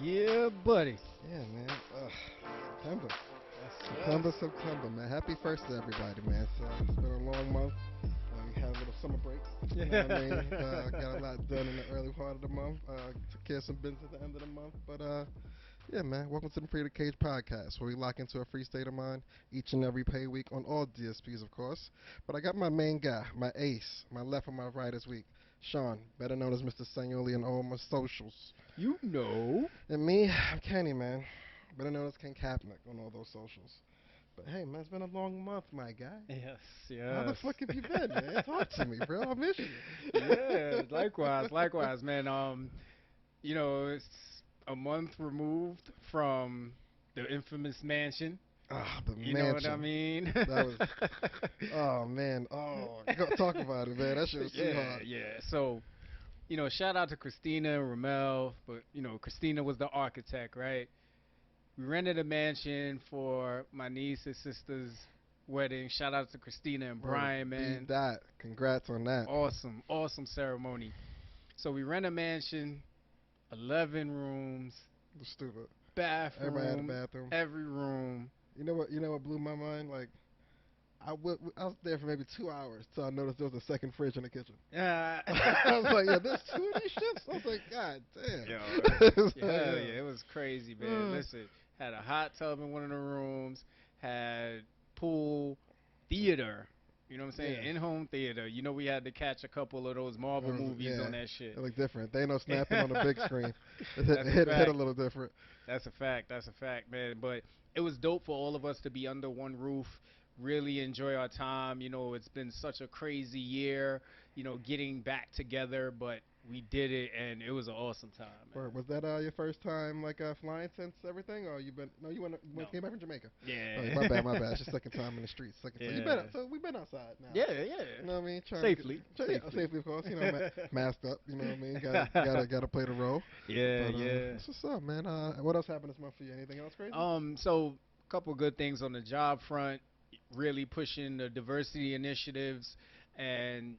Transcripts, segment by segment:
Yeah, buddy. Yeah, man. September. Yes, September, man. Happy first to everybody, man. So it's been a long month. We had a little summer break. You know what I mean? Got a lot done in the early part of the month. Took care of some business at the end of the month. But yeah, man. Welcome to the Free to Cage podcast, where we lock into a free state of mind each and every pay week on all DSPs, of course. But I got my main guy, my ace, my left and my right this week, Shawn, better known as Mr. Sanioli on all my socials. you know. And me, I'm Kenny, man. Better known as Ken Kaepernick on all those socials. But hey, man, it's been a long month, my guy. Yes, How the yes. fuck have you been, man? Talk to me, bro. I miss Yeah, you. likewise, man. It's a month removed from the infamous mansion. Ah, the You know what I mansion. mean? That was, oh man, talk about it, man. That shit was too Yeah, hard. yeah. So, shout out to Christina and Ramel, but Christina was the architect, right? We rented a mansion for my niece and sister's wedding. Shout out to Christina and Bro, Bryant, beat man. that. Congrats on that. Awesome, awesome ceremony. So we rent a mansion, 11 rooms, It was stupid. Everybody had a bathroom, bathroom. every room. You know what? You know what blew my mind? Like, I was there for maybe 2 hours till I noticed there was a second fridge in the kitchen. Yeah. I was like, yeah, there's two of these shits. I was like, God Yo, damn. yeah, So, hell yeah. yeah, it was crazy, man. Listen, had a hot tub in one of the rooms, had pool, theater. You know what I'm saying? Yeah. In-home theater. We had to catch a couple of those Marvel movies Yeah. on that shit. It looked different. They ain't no snapping on the big screen. It hit, That's a hit a fact. little different. That's a fact. That's a fact, man. But it was dope for all of us to be under one roof, really enjoy our time. It's been such a crazy year, getting back together, but we did it and it was an awesome time, man. Was that your first time like flying since everything, or you been? No, No. came back from Jamaica. Oh, yeah, Yeah. my bad, my bad. It's your second time in the streets. Second time. Yeah. So we've been outside now. Yeah, yeah. You know what I mean? Trying to Safely. get, yeah, Safely. safely, of course. Masked up. You know what I mean? Gotta play the role. Yeah, But yeah. that's what's up, man. What else happened this month for you? Anything else crazy? So a couple good things on the job front, really pushing the diversity initiatives, and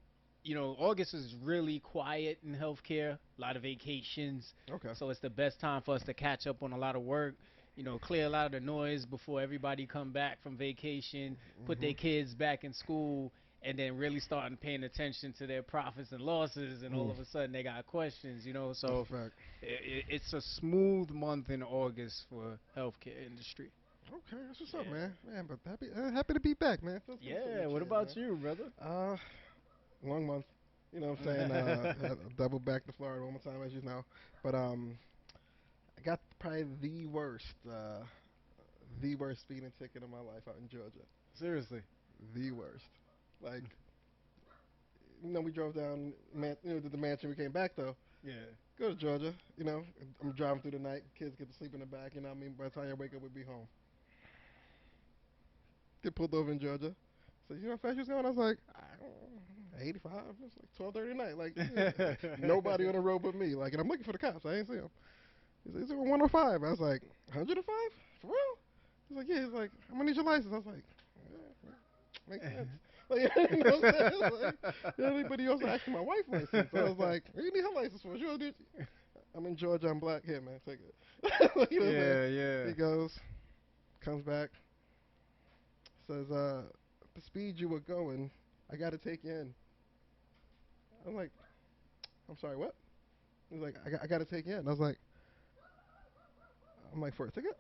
August is really quiet in healthcare, a lot of vacations, Okay. so it's the best time for us to catch up on a lot of work. Clear a lot of the noise before everybody come back from vacation, put their Mhm. kids back in school, and then really starting paying attention to their profits and losses, and all Mm. of a sudden they got questions. That's a So fact. it's a smooth month in August for healthcare industry. Okay, that's what's up, Yeah. man. But happy to be back, man. Feels good to Yeah. meet What you again, about man. you, brother? Uh, long month. You know what I'm saying? Double back to Florida one more time, as you know. But I got probably the worst speeding ticket of my life out in Georgia. Seriously. The worst. Like, we drove down, to the mansion. We came back though. Yeah. Go to Georgia. I'm driving through the night. Kids get to sleep in the back. You know what I mean? By the time I wake up, we'll be home. Get pulled over in Georgia. So you know how fast you was going? I was like, I don't know, 85. It's like 12:30 at night. Like nobody on the road but me. Like, and I'm looking for the cops. I ain't see them. He's like 105. I was like, 105? For real? He's like, yeah. He's like, I'm gonna need your license. I was like, yeah, makes sense. Like, you know what I'm saying? Like, anybody else asking my wife license? So I was like, what do you need her license for? She don't need. I'm in Georgia. I'm black. Here, man, take it. Like, you know what I'm saying? Yeah, yeah. He goes, comes back, says, the speed you were going, I got to take you in. I'm like, I'm sorry, what? He's like, I got to take you in. I was like, I'm like, for a ticket?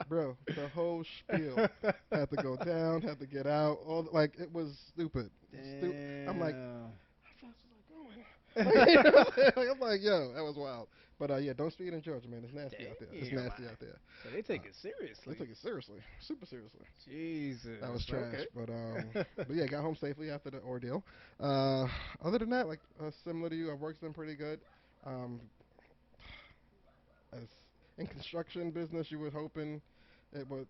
Bro, the whole spiel had to go down, had to get out. Like, it was stupid. I'm like, Damn. how fast was I going? Like, you know what I'm saying? Like, I'm like, yo, that was wild. But yeah, don't speed in Georgia, man. It's nasty out there. It's Damn. nasty out there. So they take it They seriously. took it seriously, super seriously. Jesus. That was trash. Okay. But yeah, got home safely after the ordeal. Other than that, like similar to you, our work's been pretty good. Um, as in construction business, you were hoping it would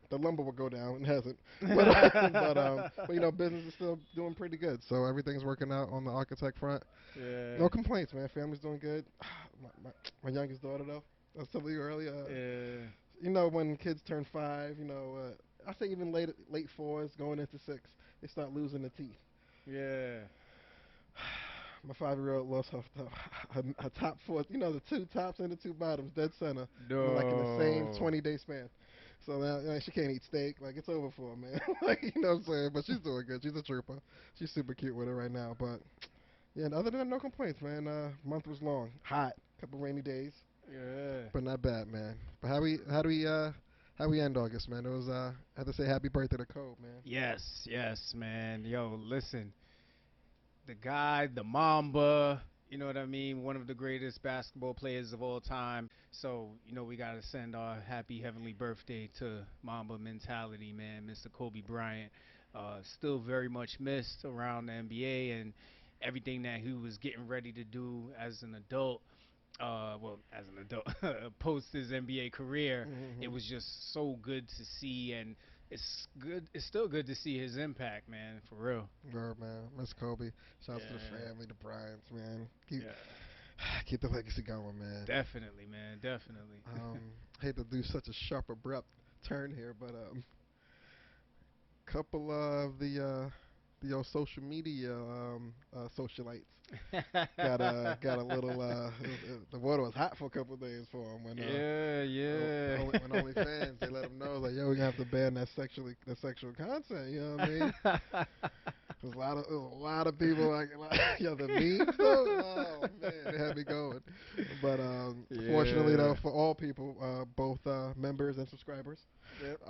the lumber would go down. It hasn't. But business is still doing pretty good. So everything's working out on the architect front. Yeah. No complaints, man. Family's doing good. My youngest daughter though. I was telling you earlier. Yeah. When kids turn 5, I say even late 4s going into 6, they start losing the teeth. Yeah. My 5-year-old lost her top four. You know, the two tops and the two bottoms, dead center, like in the same No. 20-day span. So now she can't eat steak. Like it's over for her, man. Like you know what I'm saying. But she's doing good. She's a trooper. She's super cute with her right now. But yeah, and other than that, no complaints, man. Month was long, hot, couple rainy days, Yeah. but not bad, man. But how we end August, man? It was I have to say happy birthday to Cole, man. Yes, yes, man. Yo, listen. The guy, the Mamba, you know what I mean? One of the greatest basketball players of all time. So, we got to send our happy heavenly birthday to Mamba mentality, man, Mr. Kobe Bryant. Still very much missed around the NBA and everything that he was getting ready to do as an adult. Well, as an adult, post his NBA career, it Mm-hmm. was just so good to see, and it's good. It's still good to see his impact, man, for real. Word, man. Miss Kobe. Shouts to the Yeah, family, the Bryants, man. Keep yeah, keep the legacy going, man. definitely, man, definitely. Hate to do such a sharp, abrupt turn here, but couple of the old social media socialites got a little the water was hot for a couple of days for them when Yeah, yeah. when OnlyFans they let them know like yo we gonna have to ban that sexual content, you know what I mean? There's a lot of people like yo the memes though, oh man, they had me going. But fortunately though, Yeah. for all people, both members and subscribers, Yep.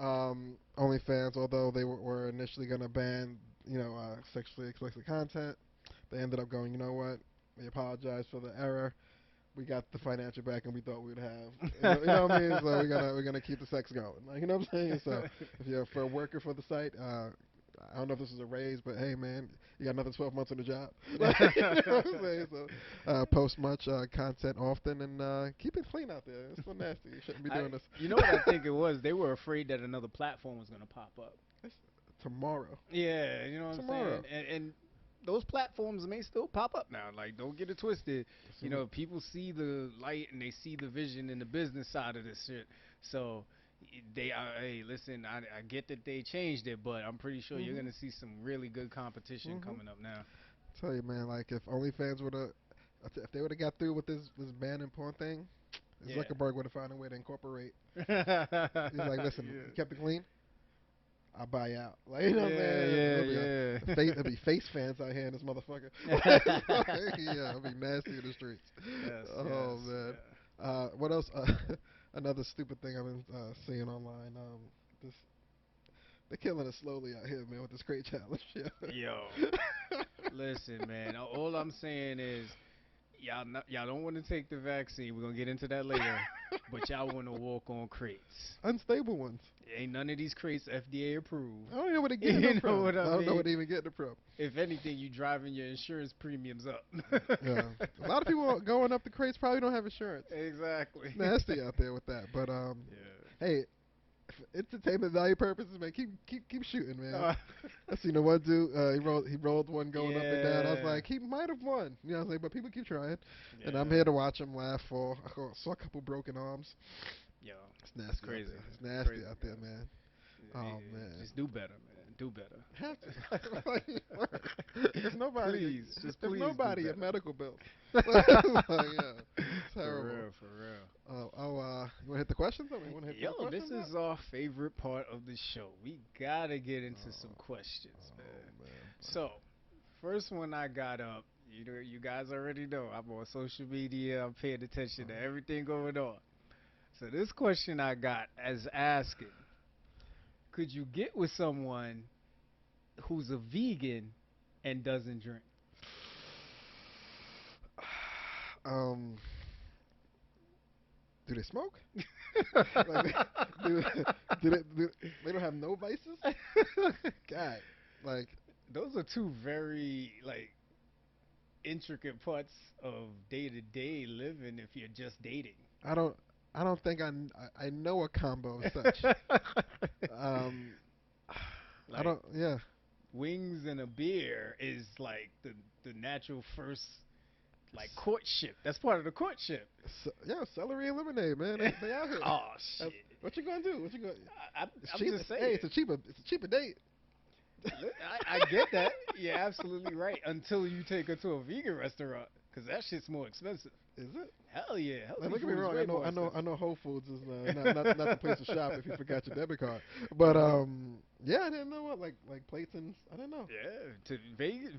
OnlyFans, although they were initially gonna ban sexually explicit content, they ended up going, you know what? We apologize for the error. We got the financial back, and we thought we'd have. You know what I mean? So we're gonna keep the sex going. Like, you know what I'm saying? So if you're a worker for the site, I don't know if this is a raise, but hey, man, you got another 12 months on the job. Like, you know what I'm saying? So post much content often, and keep it clean out there. It's so nasty. You shouldn't be doing this. You know what I think it was? They were afraid that another platform was gonna pop up. It's tomorrow. Yeah, you know what I'm saying? Tomorrow. And those platforms may still pop up now. Like, don't get it twisted. People see the light and they see the vision and the business side of this shit. So they are, hey, listen, I get that they changed it, but I'm pretty sure you're Mhm. gonna see some really good competition Mhm. coming up now. Tell you, man, like if OnlyFans would have, if they would have got through with this ban and porn thing, Yeah. Zuckerberg would have found a way to incorporate. He's like, listen, you Yeah. kept it clean. I'll buy out. Like, you know what I'm Yeah, saying? yeah, There'll be face fans out here in this motherfucker. Yeah, it'll be nasty in the streets. Yes, Oh yes, man. yeah. What else? Another stupid thing I've been seeing online. This they're killing us slowly out here, man, with this crate challenge. Yeah. Yo, listen, man. All I'm saying is, y'all don't want to take the vaccine. We're gonna get into that later. But y'all want to walk on crates. Unstable ones. Ain't none of these crates FDA approved. I don't know where they're getting them You know from. what I I don't know where mean? they even getting them from. If anything, you driving your insurance premiums up. Yeah. A lot of people going up the crates probably don't have insurance. Exactly. It's nasty out there with that. But Yeah. hey, for entertainment value purposes, man, keep shooting, man. Uh, I seen the one dude. He rolled one going up and down. I was yeah. like, he might have won. You know what I'm saying? But people keep trying, and I'm Yeah. here to watch him laugh. I saw a couple broken arms. Yo, It's it's nasty out crazy. there. It's It's nasty crazy, out there, man. man. Y- Oh man. Just do better, man. Do better. Have to. Like, if nobody, Please, just if please do nobody, a better. medical bill. Like, yeah, For terrible. real, for real. You wanna hit the questions? I mean, you wanna hit Yo, the this questions up? is our favorite part of the show. We gotta get into some Oh, questions, man. man. So, first one I got up. You guys already know I'm on social media. I'm paying attention to everything going on. So this question I got as asking: could you get with someone who's a vegan and doesn't drink? Um, do they smoke? Like, do, they don't have no vices? God, like Those are two very like intricate parts of day to day living if you're just dating. I don't, I don't think I know a combo of such. Um, I Like don't. Yeah, wings and a beer is like the natural first like courtship. That's part of the courtship. yeah, celery and lemonade, man. They out here. Oh That's- shit! What you gonna do? What you gonna? It's I'm cheap. just Hey, saying. it's a cheaper date. I get that. You're absolutely right. Until you take her to a vegan restaurant, because that shit's more expensive. Is it? Hell yeah, Like, healthy don't get me food is wrong. way more I expensive. know. Whole Foods is not the place to shop if you forgot your debit card. But yeah, I didn't know what like Platons. I didn't know. Yeah,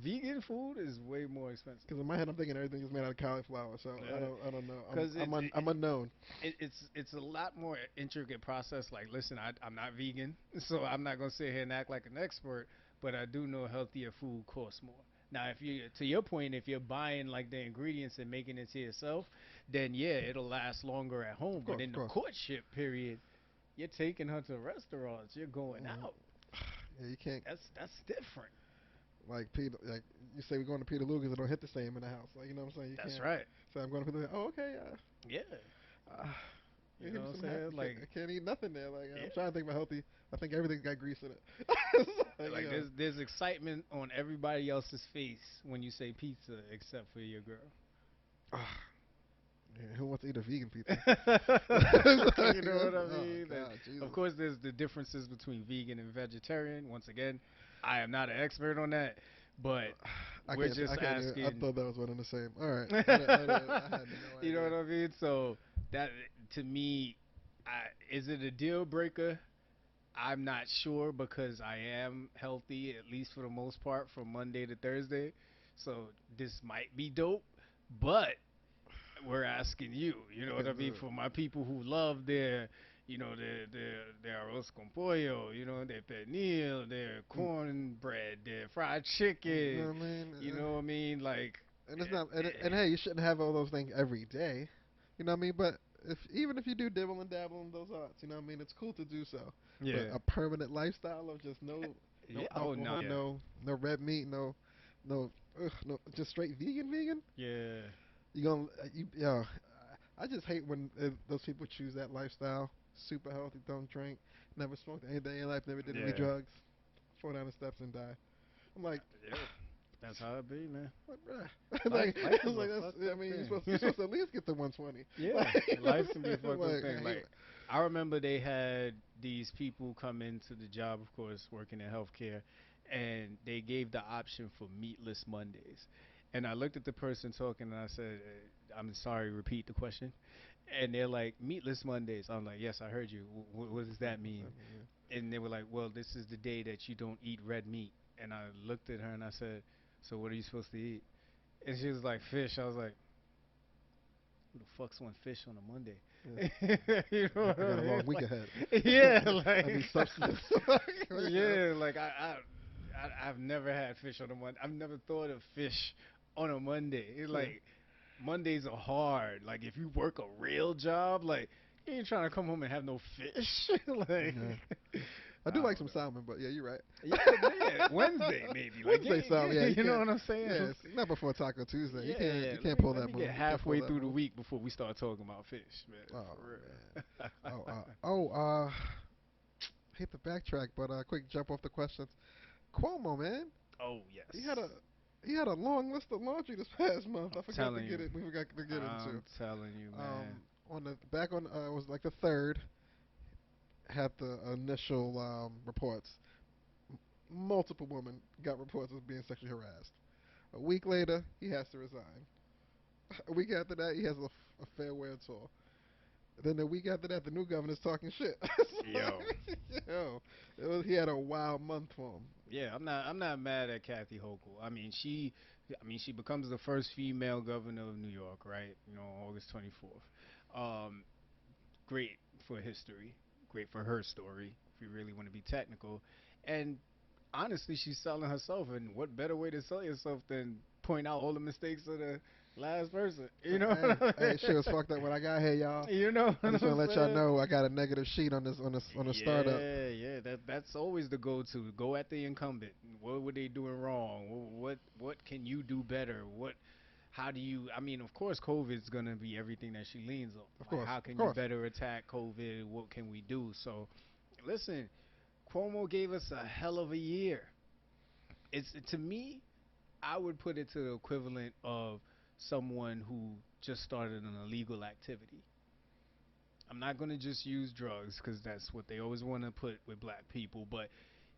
vegan food is way more expensive. Because in my head, I'm thinking everything is made out of cauliflower. So Yeah, I don't know. because I'm unknown. it's a lot more intricate process. Like, listen, I'm not vegan, so I'm not gonna sit here and act like an expert, but I do know healthier food costs more. Now, if you, to your point, if you're buying like the ingredients and making it to yourself, then yeah, it'll last longer at home. Of But course, in of the course. courtship period, you're taking her to restaurants, you're going Mm, out. yeah, you can't That's different. like Peter. Like you say, we're going to Peter Luger's. It don't hit the same in the house. Like you know what I'm saying. You That's can't right. say I'm going to Peter. Oh, okay. Yeah, Uh, you give know me what I'm some saying? I can't eat nothing there. Like Yeah, I'm trying to think about healthy. I think everything's got grease in it. Like, like there's excitement on everybody else's face when you say pizza, except for your girl. ah, yeah, who wants to eat a vegan You pizza? know what I Oh mean? And God, of Jesus. course, there's the differences between vegan and vegetarian. Once again, I am not an expert on that, but we're I just can't even. I asking. thought that was one and the same. All right. You I had no know idea. what I mean? So that, to me, is it a deal breaker? I'm not sure because I am healthy at least for the most part from Monday to Thursday. So this might be dope, but we're asking you, you know what I mean, for my people who love their, their arroz con pollo, their pernil, their Mm, cornbread, their fried you know chicken, what I mean? you know what I mean, like, And it's not. And hey, you shouldn't have all those things every day. You know what I mean? But if even if you do dibble and dabble in those arts, you know what I mean? It's cool to do so. But yeah, a permanent lifestyle of just no yeah, oh no, alcohol, yeah, no red meat, no no just straight vegan. yeah, You gonna you yo. I just hate when those people choose that lifestyle. Super healthy, don't drink, never smoked anything in your life, never did any yeah, drugs, fall down the steps and die. I'm like, yeah. That's how it be, man. like, bruh. Life, life is a Like that's. fucked I up mean, thing. you're supposed to at least get the 120. Yeah, Like, you know what life can be a I'm saying? fucked up Like, thing. Like, I remember they had these people come into the job, of course, working in healthcare, and they gave the option for meatless Mondays. And I looked at the person talking, and I said, "I'm sorry, repeat the question." And they're like, "Meatless Mondays." I'm like, "Yes, I heard you. What does that what's mean?" that mean? And they were like, "Well, this is the day that you don't eat red meat." And I looked at her and I said, "So what are you supposed to eat?" And she was like, "Fish." I was like, who the fuck's want fish on a Monday? Yeah. You know what I I got a mean? long week Like, ahead. yeah, I like, need substance. You know? yeah, like I've never had fish on a Monday. I've never thought of fish on a Monday. It's Yeah. like Mondays are hard. Like if you work a real job, like you ain't trying to come home and have no fish. Like Yeah. I do I like don't some know. salmon, but yeah, you're right. Yeah, yeah, Wednesday maybe. Like Wednesday salmon, yeah, you you know can't. what I'm saying? Yeah, it's not before Taco Tuesday. Yeah, You can't pull let that me get move. You can't pull halfway that through the move. week before we start talking about fish, man. Oh man. For Oh real. hate to backtrack, but quick jump off the questions. Cuomo, man, Oh he yes, had a he had a long list of laundry this past month. I'm I forgot to telling get you. it. We forgot to get into. I'm telling you, man. On the back on it was like the third had the initial reports. Multiple women got reports of being sexually harassed. A week later, he has to resign. A week after that, he has a farewell tour. Then the week after that, the new governor's talking shit. Yo, Yo, he had a wild month for him. yeah, I'm not mad at Kathy Hochul. I mean she becomes the first female governor of New York, right? August 24th. Um, Great for history, great for her story. If you really want to be technical, and honestly, she's selling herself. And what better way to sell yourself than point out all the mistakes of the last person? You know Hey, what I hey, shit mean? was fucked up when I got here, y'all. You know I what just want I'm to let y'all saying? know I got a negative sheet on on a startup. Yeah, yeah. That's always the go-to. Go at the incumbent. What were they doing wrong? What can you do better? How do you? I mean, of course, COVID's gonna be everything that she leans on. Of Like, course, how of can you course. better attack COVID? What can we do? So, listen, Cuomo gave us a hell of a year. It's to me, I would put it to the equivalent of someone who just started an illegal activity. I'm not gonna just use drugs because that's what they always want to put with black people, but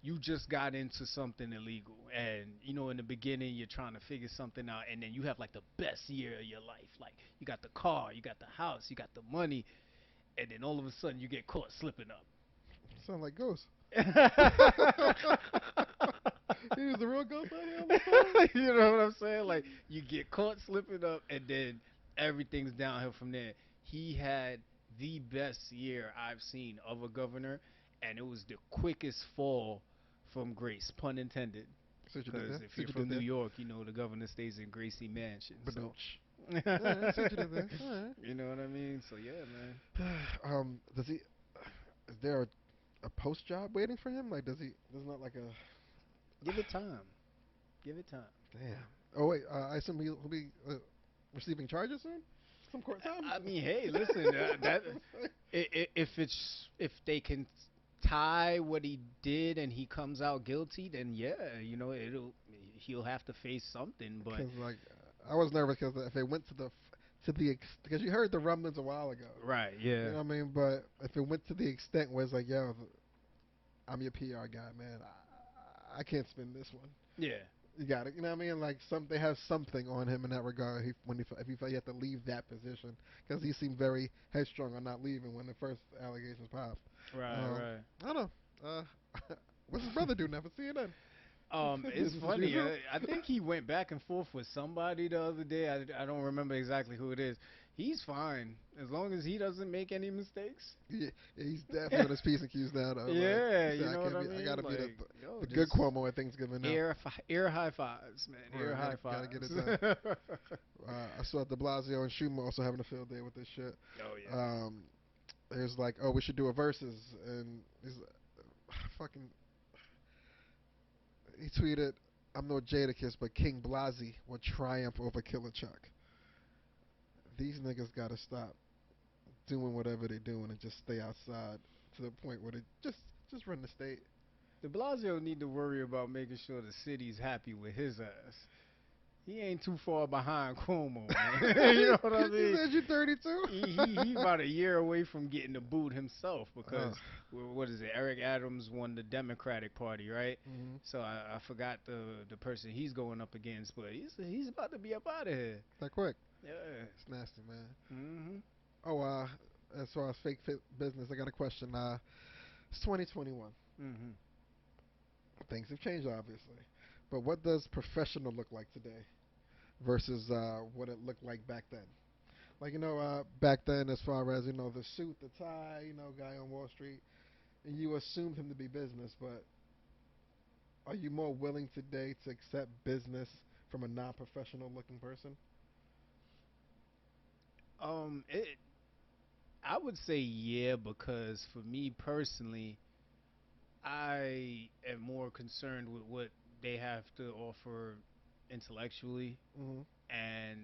you just got into something illegal, and you know in the beginning you're trying to figure something out, and then you have like the best year of your life. Like you got the car, you got the house, you got the money, and then all of a sudden you get caught slipping up. Sound like Ghost. You He was the real ghost out here on the phone. know what I'm saying? Like you get caught slipping up, and then everything's downhill from there. He had the best year I've seen of a governor, and it was the quickest fall from grace, pun intended. See what you did Because there? if See you're what you from did New there? York, you know the governor stays in Gracie Mansion. But So, don't. Alright, see what you did there. Alright. you know what I mean? So yeah, man. Does he? Is there a post job waiting for him? Like, does he? There's not like a. Give it time. Give it time. Damn. Oh wait, I assume he'll be receiving charges soon. Some court time. I mean, hey, listen, that if they can tie what he did and he comes out guilty, then yeah, you know he'll have to face something. But Because like, I was nervous because if it went to the because you heard the rumblings a while ago. right, You yeah, know what I mean? But if it went to the extent where it's like, yo, I'm your PR guy, man. I can't spin this one. yeah, You got it. You know what I mean? Like they have something on him in that regard. If he felt he had to leave that position, because he seemed very headstrong on not leaving when the first allegations popped. right, right. I don't know. What's his brother do now for CNN? It's Business as funny. usual. I think he went back and forth with somebody the other day. I don't remember exactly who it is. He's fine as long as he doesn't make any mistakes. Yeah, he's definitely on his P's and Q's now. Though. Yeah, Like, he you said, know what I I mean. gotta be Like, yo, the good just Cuomo at Thanksgiving now. air high fives, man. Air high Gotta fives. get it done. I saw De Blasio and Schumer also having a field day with this shit. Oh yeah. There's like, oh, we should do a versus, and he's fucking. He tweeted, "I'm no Jadakiss, but King Blasey will triumph over Killer Chuck." These niggas gotta stop doing whatever they're doing and just stay outside to the point where they just run the state. De Blasio need to worry about making sure the city's happy with his ass. He ain't too far behind Cuomo, man. You know what I You mean? said you're 32. He about a year away from getting the boot himself because Ugh. what is it? Eric Adams won the Democratic Party, right? Mm-hmm. So I forgot the person he's going up against, but he's about to be up out of here. That quick. Yeah. It's nasty, man. Mhm. Oh, as far as fake fit business, I got a question. It's 2021. Mhm. Things have changed, obviously. But what does professional look like today versus what it looked like back then? Like, back then, as far as, the suit, the tie, guy on Wall Street, and you assumed him to be business, but are you more willing today to accept business from a non-professional looking person? It I would say yeah because for me personally, I am more concerned with what they have to offer intellectually, Mm-hmm. and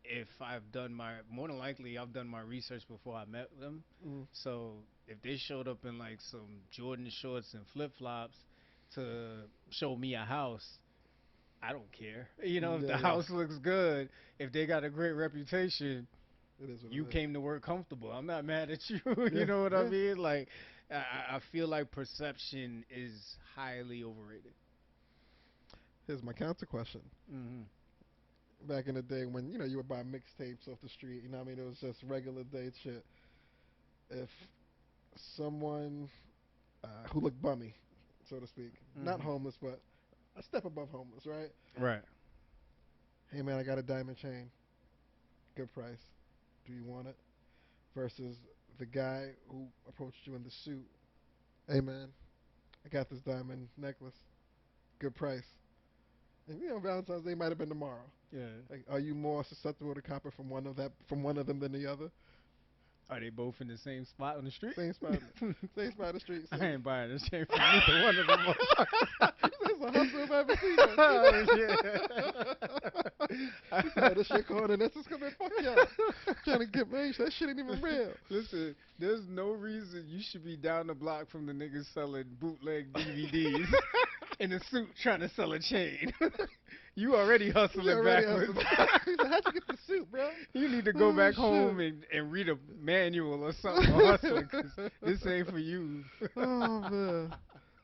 if I've done my more than likely I've done my research before I met them. Mm-hmm. So if they showed up in like some Jordan shorts and flip flops to show me a house, I don't care. You know, if Yeah, the yeah. house looks good, if they got a great reputation, It is what you it is. came to work comfortable. I'm not mad at you. Yeah, You know what I yeah. mean? Like, I feel like perception is highly overrated. Here's my counter question. Hmm. Back in the day when, you would buy mixtapes off the street, you know what I mean? It was just regular day shit. If someone who looked bummy, so to speak, not Hmm. homeless, but a step above homeless, right? Right. Hey man, I got a diamond chain, good price. Do you want it? Versus the guy who approached you in the suit. Hey man, I got this diamond necklace, good price. And Valentine's Day might have been tomorrow. Yeah. Like, are you more susceptible to copper from one of them than the other? Are they both in the same spot on the street? Same spot, same spot on the street. I ain't buying this chain from neither one of them. It's a hustle if I ever seen it. Oh, He said, this shit called and this is coming. Fuck y'all. Trying to get me. That shit ain't even real. Listen, there's no reason you should be down the block from the niggas selling bootleg DVDs in a suit trying to sell a chain. You already hustling already backwards. He said, how'd you get the suit, bro? You need to go Oh, back shit. home and read a manual or something on hustling, 'cause this ain't for you. Oh, man.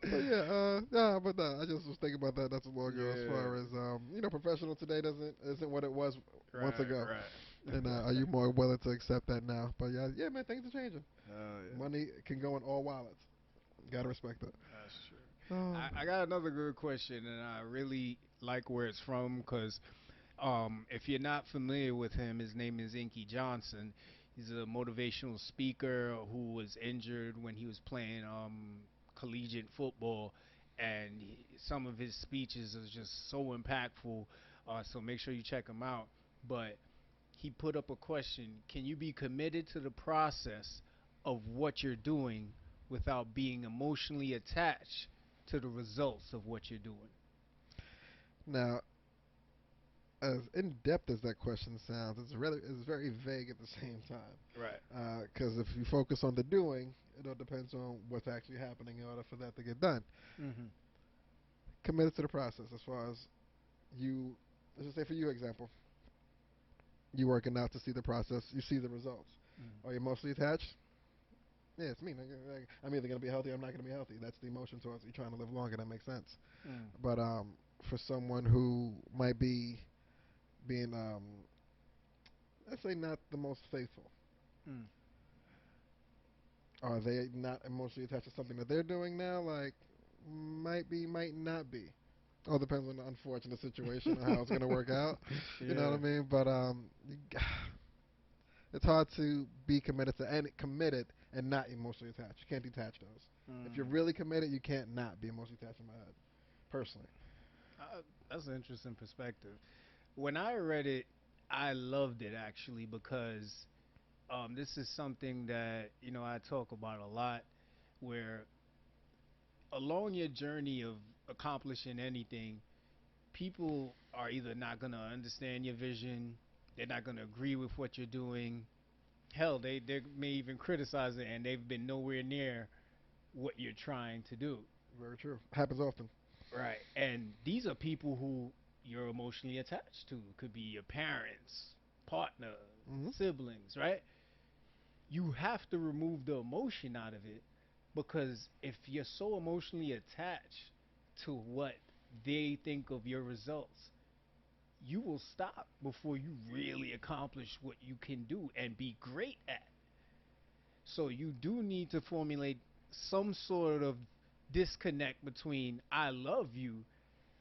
But yeah, yeah, but I just was thinking about that not too long ago. As Yeah. far as professional today isn't what it was once Right, ago, right. and are you more willing to accept that now? But yeah, yeah, man, things are changing. Oh yeah. Money can go in all wallets. Gotta respect that. That's true. Um, I got another good question, and I really like where it's from because if you're not familiar with him, his name is Inky Johnson. He's a motivational speaker who was injured when he was playing collegiate football, and some of his speeches are just so impactful. So make sure you check him out. But he put up a question: can you be committed to the process of what you're doing without being emotionally attached to the results of what you're doing? Now, as in depth as that question sounds, it's very vague at the same Right. time. Because if you focus on the doing, it all depends on what's actually happening in order for that to get done. Mhm. Committed to the process, as far as you, let's just say for you example, you working out to see the process, you see the results. Mhm. Are you emotionally attached? Yeah, it's me. Like, I'm either gonna be healthy or I'm not gonna be healthy. That's the emotion towards you trying to live longer. That makes sense. Mm. But for someone who might be being let's say not the most faithful, Mm. are they not emotionally attached to something that they're doing now? Like, might be, might not be. All depends on the unfortunate situation and how it's gonna work out. You know what Yeah. I mean? But it's hard to be committed and not emotionally attached. You can't detach those. If you're Mm. really committed, you can't not be emotionally attached. In my head, personally. That's an interesting perspective. When I read it, I loved it actually because this is something that I talk about a lot. Where along your journey of accomplishing anything, people are either not gonna understand your vision, they're not gonna agree with what you're doing. Hell, they may even criticize it, and they've been nowhere near what you're trying to do. Very true. Happens often. Right. And these are people who you're emotionally attached to. It could be your parents, partner, Hmm. siblings, right? You have to remove the emotion out of it because if you're so emotionally attached to what they think of your results, you will stop before you really accomplish what you can do and be great at. So you do need to formulate some sort of disconnect between I love you,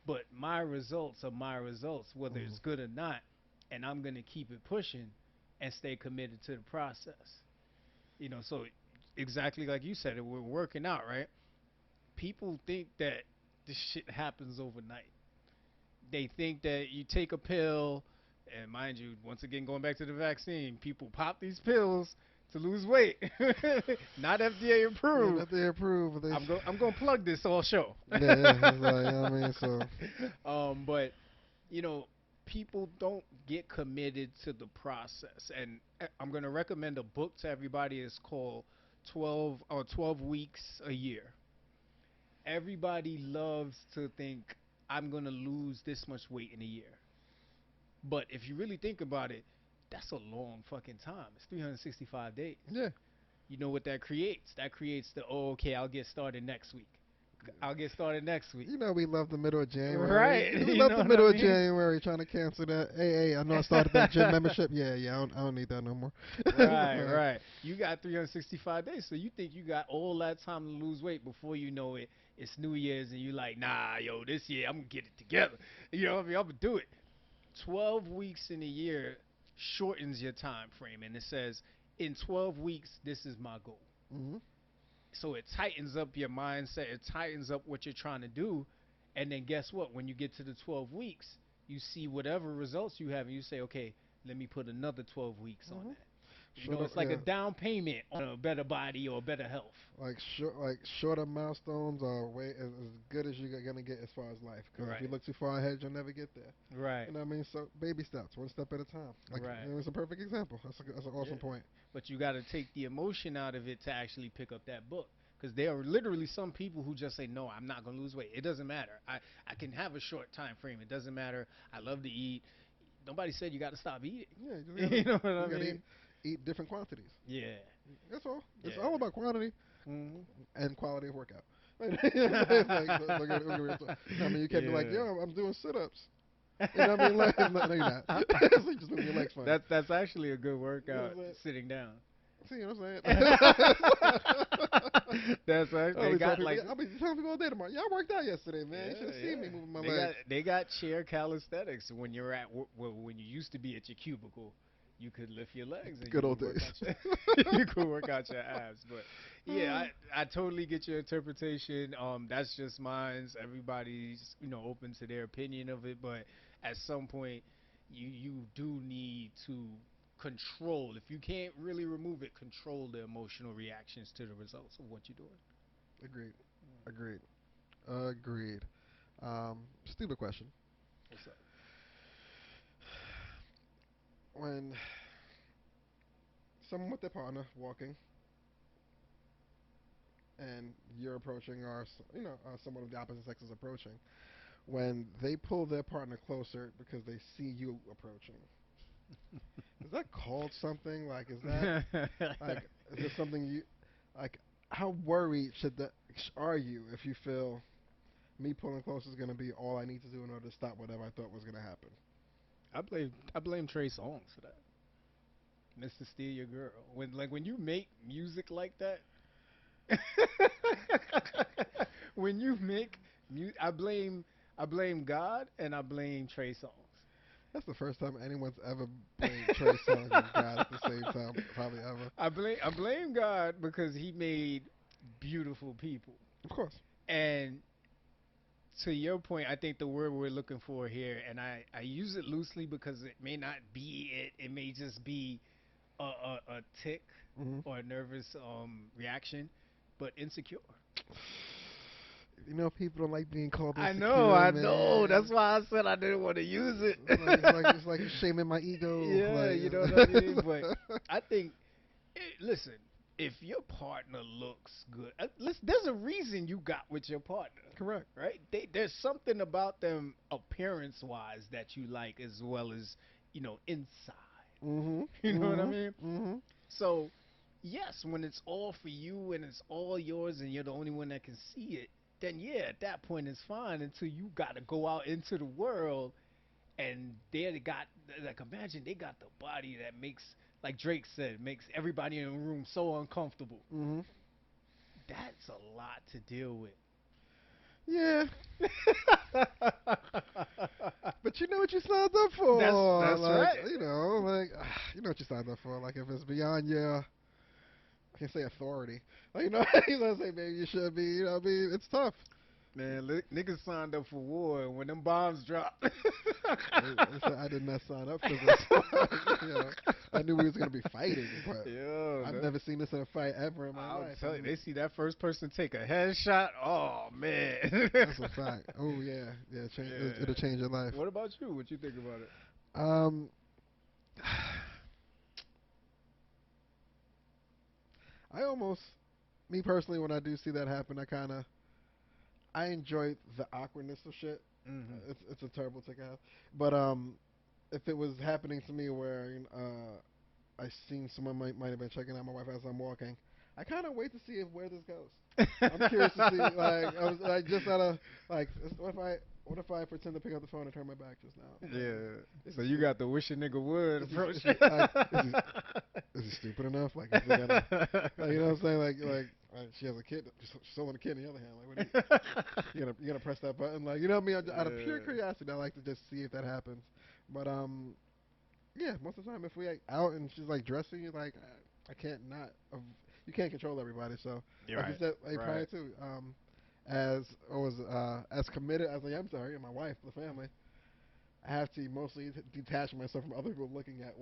but my results are my results, whether Hmm. it's good or not, and I'm gonna keep it pushing and stay committed to the process. So exactly like you said, we're working out, right? People think that this shit happens overnight. They think that you take a pill, and mind you, once again, going back to the vaccine, people pop these pills to lose weight. Not FDA Yeah, approved. that they approve. But they, I'm gonna plug this all show. yeah, yeah. It's like, I mean, so But you know, people don't get committed to the process, and I'm gonna recommend a book to everybody. It's called 12 weeks a year. Everybody loves to think I'm gonna lose this much weight in a year, but if you really think about it, that's a long fucking time. It's 365 days. yeah. You know what that creates? That creates the, oh, okay, I'll get started next week. I'll get started next week. You know we love the middle of January. Right? We You love know the what I middle of mean? January trying to cancel that. Hey, I know I started that gym membership. Yeah, yeah, I don't need that no more. It's Right, like, right. You got 365 days, so you think you got all that time to lose weight before you know it. It's New Year's, and you like, nah, yo, this year I'm gonna get it together. You know what I mean? I'm gonna do it. 12 weeks in a year shortens your time frame, and it says in 12 weeks this is my goal. hmm. So it tightens up your mindset. It tightens up what you're trying to do, and then guess what? When you get to the 12 weeks, you see whatever results you have, and you say, okay, let me put another 12 weeks on Hmm. that. Short, It's like a yeah, down payment on a better body or better health. like shorter milestones are way as good as you're gonna get as far as life. Because if you Right, look too far ahead, you'll never get there. right, You know what I mean? So baby steps, one step at a time. Like, right. it's a perfect example. That's an Yeah. awesome point. But you got to take the emotion out of it to actually pick up that book. Because there are literally some people who just say, no, I'm not going to lose weight. It doesn't matter. I can have a short time frame. It doesn't matter. I love to eat. Nobody said you got to stop eating. Yeah, you just You gotta know what you I gotta mean? eat different quantities. Yeah. That's all. It's Yeah. all about quantity Hmm. and quality of workout. It's like, I mean, you can't be like, Yeah. yo, I'm doing sit-ups. You know what I mean? Like, no, you're not. So you just moving your legs funny. That's actually a good You know workout, what I'm sitting down. saying? See what I'm saying? That's right. I'll They be telling got people, like, I'll be telling people all day tomorrow. Y'all worked out yesterday, man. You yeah, should have seen me yeah. moving my They got legs. they got chair calisthenics when you're at well, when you used to be at your cubicle, you could lift your legs and you Good old could work days. out your you could work out your abs. But yeah, I totally get your interpretation. That's just mine's. Everybody's open to their opinion of it, but at some point, you do need to control. If you can't really remove it, control the emotional reactions to the results of what you're doing. Agreed. Agreed. Agreed. Stupid question. What's up? When someone with their partner walking and you're approaching, or someone of the opposite sex is approaching, when they pull their partner closer because they see you approaching, is that called something? Like, is that like, is there something you like? How worried are you if you feel me pulling close is going to be all I need to do in order to stop whatever I thought was going to happen? I blame Trey Songz for that. Mr. Steal Your Girl. When you make music like that, when you make music, I blame God and I blame Trey Songz. That's the first time anyone's ever blamed Trey Songz and God at the same time, probably ever. I blame God because he made beautiful people. Of course. And to your point, I think the word we're looking for here, and I use it loosely because it may not be it. It may just be a tick Hmm. or a nervous reaction, but insecure. You know, people don't like being called I know, insecure, I know. man. That's why I said I didn't want to use it. It's like you're shaming my ego. Yeah, Like, you know what I mean. But I think, listen, if your partner looks good, listen, there's a reason you got with your partner, correct. right? There's something about them appearance-wise that you like, as well as inside. Mhm. You know what I Mhm. mean? Mhm. So, yes, when it's all for you and it's all yours and you're the only one that can see it, then yeah, at that point it's fine until you got to go out into the world and they got, like, imagine they got the body that makes, like Drake said, makes everybody in the room so uncomfortable. Mhm. That's a lot to deal with. Yeah, but you know what you signed up that's for. that's Like, right. you know what you signed up for. Like, if it's beyond your, I can't say authority. Like, you know, say maybe you should be. You know, what I mean, it's tough. Man, niggas signed up for war, and when them bombs drop, Listen, I did not sign up for this. You know, I knew we was gonna be fighting, but yo, I've never seen this in a fight ever in my I'll life. tell I you, mean, they see that first person take a headshot. Oh man. that's a fact. Oh yeah, yeah. It'll Yeah. change your life. What about you? What you think about it? Um, I almost, me personally, when I do see that happen, I enjoy the awkwardness of shit. Hmm. It's a terrible take I have, but if it was happening to me where I seen someone might have been checking out my wife as I'm walking, I kind of wait to see where this goes. I'm curious to see, like, I was like, just out of, like, what if I pretend to pick up the phone and turn my back just now? Yeah. Is So he you stupid? got the wish a nigga would approach. Is he stupid enough? Like, is he gonna, like, you know what I'm saying? Like, she has a kid. She's still on the kid. On the other hand, like, what you gonna press that button? Like, you know what I mean? Out of pure Yeah. curiosity, I like to just see if that happens. But yeah, most of the time, if we like out and she's like dressing, you're like, I can't not. You can't control everybody. So, You're like you right. said, like prior Right. to, as committed as I am to her and my wife, the family, I have to mostly detach myself from other people looking at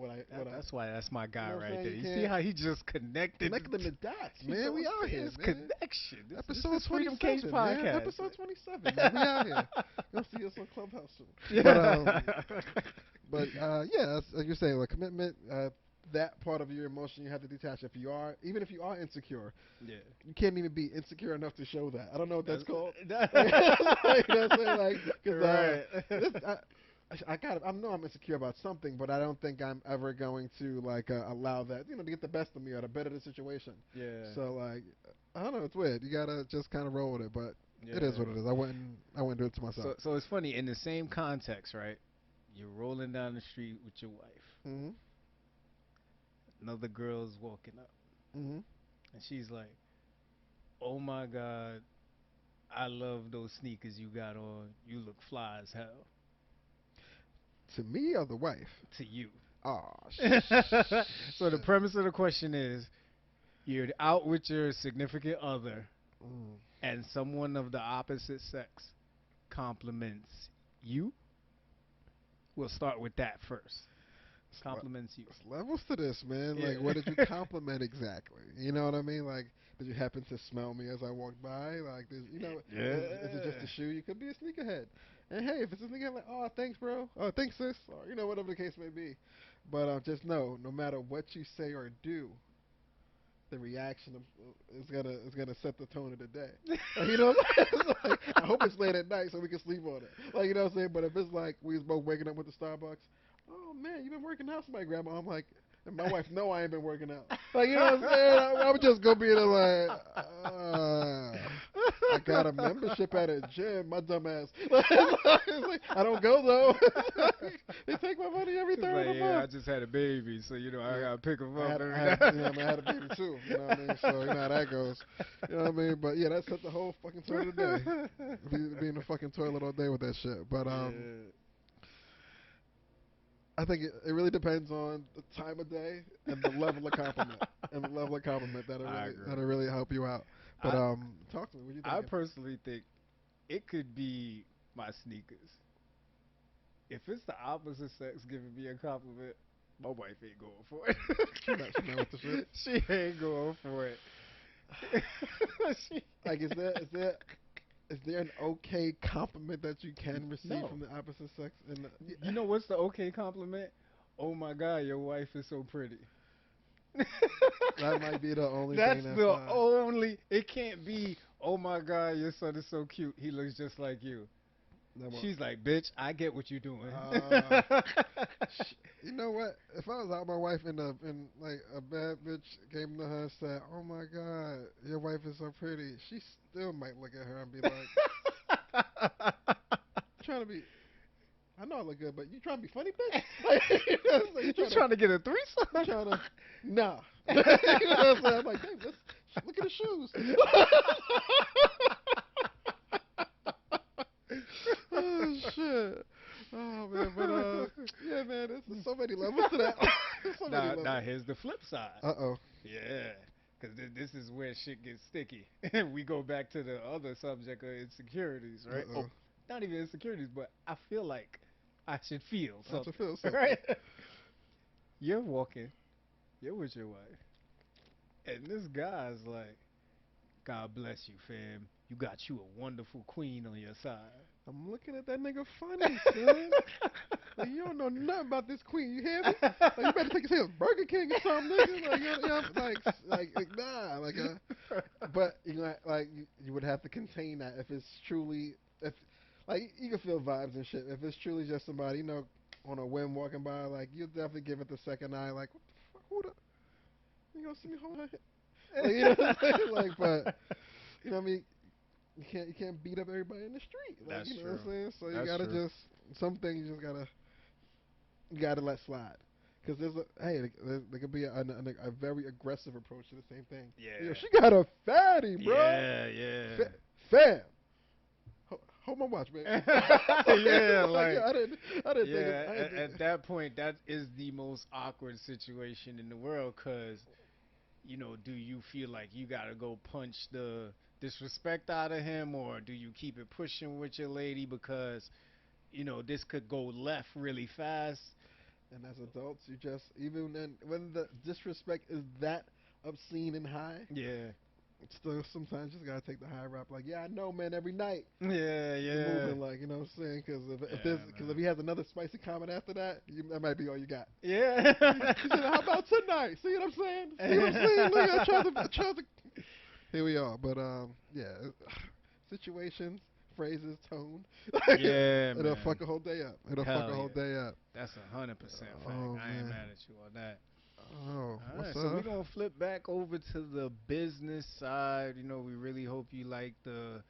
That's why that's my you guy know what I'm right saying? there. You You see can't how he just connected? connecting the dots, You man. know We what I'm out saying? here, It's man. connection. This Episode is Freedom Case 27, man. podcast. Episode 27, man. We out here. You'll see us on Clubhouse soon. Yeah. But yeah, like you're saying, like commitment. That part of your emotion you have to detach. Even if you are insecure, Yeah. you can't even be insecure enough to show that. I don't know what that's called. That's Like, you know what I'm saying? Like, because right. I know I'm insecure about something, but I don't think I'm ever going to like allow that to get the best of me or to better the situation. Yeah. So like I don't know. It's weird. You gotta just kind of roll with it, but it is Yeah. what it is. I wouldn't do it to myself. So it's funny in the same context, right? You're rolling down the street with your wife. Mhm. Another girl's walking up, Mhm. and she's like, "Oh my God, I love those sneakers you got on. You look fly as hell." To me or the wife? To you. Oh So the shit. premise of the question is, you're out with your significant other, Mm. and someone of the opposite sex compliments you. We'll start with that first. Compliments you. There's levels to this, man. Like, what did you Yeah. compliment exactly? You know what I mean? Like, did you happen to smell me as I walked by? Like, is it just Yeah. a shoe? You could be a sneakerhead. And hey, if it's a sneakerhead, like, oh, thanks, bro. Oh, thanks, sis. Or, whatever the case may be. But just know, no matter what you say or do, the reaction is gonna set the tone of the day. Like, you know, it's like, I hope it's late at night so we can sleep on it. Like, you know what I'm saying? But if it's like we was both waking up with the Starbucks, oh man, you been working out? My grandma. I'm like, and my wife, no, I ain't been working out. Like, you know what I'm saying? I'm just gonna be there like, I got a membership at a gym. My dumb ass. It's like, I don't go though. They take my money every It's third like, of the yeah, I month. just had a baby, so I Yeah. gotta pick him I up had, every I day. had, I had a baby too. You know what I mean? So you know how that goes. You know what I mean? But yeah, that set the whole fucking tone of the day. Be in the fucking toilet all day with that shit. But Yeah, I think it really depends on the time of day and the level of compliment and the level of compliment I agree. that'll really help you out. But I talk to me. What you I thinking? personally think it could be my sneakers. If it's the opposite sex giving me a compliment, my wife ain't going for it. She not with the shit. She ain't going for it. She Like, is there an okay compliment that you can receive no. from the opposite sex? And You know what's the okay compliment? Oh my God, your wife is so pretty. that might be the only That's thing that's the fine. only. It can't be. Oh my God, your son is so cute. He looks just like you. That one. She's like, bitch, I get what you're doing. Uh, you know what? If I was out with my wife and like a bad bitch came to her and said, "Oh my God, your wife is so pretty," she still might look at her and be like, "Trying to be." I know I look good, but you trying to be funny, bitch? Like, you You trying to, trying to get a you threesome? trying to, nah. You know what I'm saying? I'm like, damn, let's look at the shoes. Oh shit. Oh man, but yeah, man, there's so many levels to that. There's so many Now levels. here's the flip side. Uh-oh. Yeah, because this is where shit gets sticky. We go back to the other subject of insecurities, right? Oh, Uh-oh. not even insecurities, but I feel like I should feel I have to something, feel something. right? You're walking, you're with your wife, and this guy's like, God bless you, fam. You got you a wonderful queen on your side. I'm looking at that nigga funny, son. Like, you don't know nothing about this queen. You hear me? Like, you better take us to Burger King or something, nigga. Like, nah. But you know, like, you would have to contain that if it's truly, if, like, you can feel vibes and shit. If it's truly just somebody, on a whim walking by, like, you'll definitely give it the second eye. Like, what the fuck? Who the? You gonna see me hold her? Like, you know what I'm saying? Like, but you know what I mean? You can't beat up everybody in the street. Like, That's you know what true. I'm saying? So you That's gotta true. just some things you just gotta let slide. Cause there could be a very aggressive approach to the same thing. Yo, Yeah. she got a fatty, bro. Yeah, yeah. Fam, hold my watch, man. Yeah, Like, like yeah, I didn't think yeah, I didn't think. at that point that is the most awkward situation in the world cuz do you feel like you got to go punch the disrespect out of him or do you keep it pushing with your lady because this could go left really fast? And as adults, you just even then when the disrespect is that obscene and high, Yeah. still sometimes you just gotta take the high rap. Like, yeah, I know, man. Every night Yeah, you're yeah. moving, like, you know what I'm saying? Because Yeah, if man. he has another spicy comment after that, that might be all you got. Yeah. He said, "How about tonight?" See what I'm saying? See what I'm saying? Look, I tried to. Here we are, but yeah, situations, phrases, tone. Yeah, It'll fuck man. a whole day up. It'll fuck a Hell whole yeah. day up. That's 100% fact. Oh I ain't man. mad at you on that. Oh, All what's right, so we're up? gonna flip back over to the business side. We really hope you like the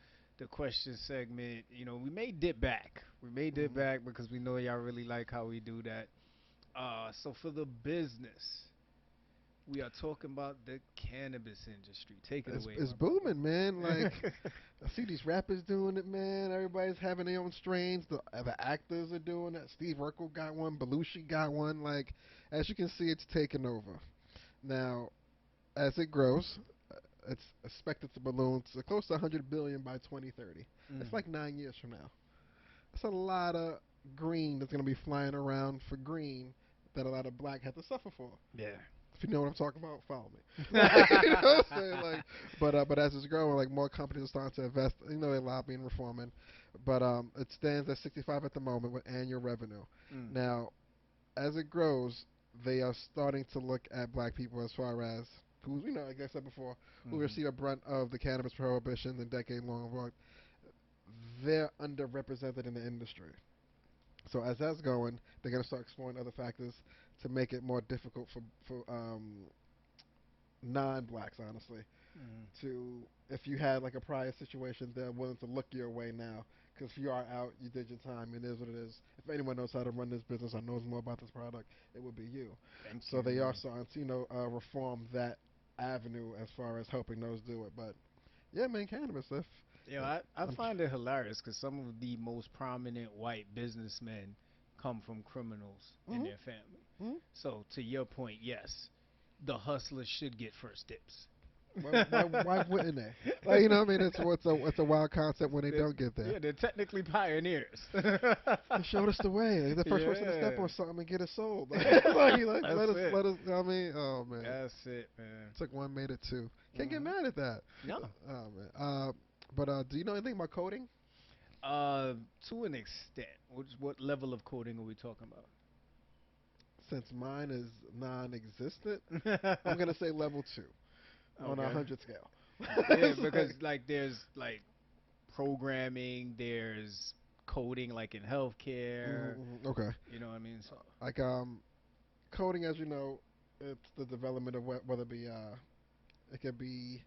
question segment. We may dip back. We may dip Mm. back because we know y'all really like how we do that. So for the business, we are talking about the cannabis industry. Take it away, It's my brother. booming, man. Like I see these rappers doing it, man. Everybody's having their own strains. The actors are doing it. Steve Urkel got one. Belushi got one. Like as you can see, it's taking over. Now, as it grows, it's expected to balloon to close to 100 billion by 2030. That's Mm. like 9 years from now. That's a lot of green that's gonna be flying around for green that a lot of black had to suffer for. Yeah. If you know what I'm talking about, follow me. Like, you know what I'm saying? Like, but as it's growing, like more companies are starting to invest. They're lobbying, reforming, but it stands at 65 at the moment with annual revenue. Mm. Now, as it grows, they are starting to look at black people as far as who, like I said before, who Hmm. receive a brunt of the cannabis prohibition, the decade-long work. They're underrepresented in the industry. So as that's going, they're going to start exploring other factors to make it more difficult for non-blacks, honestly, Hmm. to if you had like a prior situation, they're willing to look your way now. Because if you are out, you did your time, it is what it is. If anyone knows how to run this business or knows more about this product, it would be you. Thank So they are you. starting to, reform that avenue as far as helping those do it. But yeah, man, cannabis. I I'm, find it hilarious because some of the most prominent white businessmen come from criminals in hmm their family. hmm So, to your point, yes, the hustlers should get first dips. why wouldn't they? Like, what I mean, it's a wild concept when they They're, don't get there. yeah, they're technically pioneers. They showed us the way. They're the first person to step Yeah, on something and get it sold. Like that's it. let us. I mean, oh man, That's it, man. took one, made it two. Can't get Hmm. mad at that. No. Oh man. But do you know anything about coding? Uh, to an extent. What level of coding are we talking Since mine is non-existent, I'm about? gonna say level two on a Okay. 100 scale. Yeah, It's because like, like there's like programming, there's coding like in healthcare. okay. You know what I mean? So Like coding, as you know, it's the development of whether it be it could be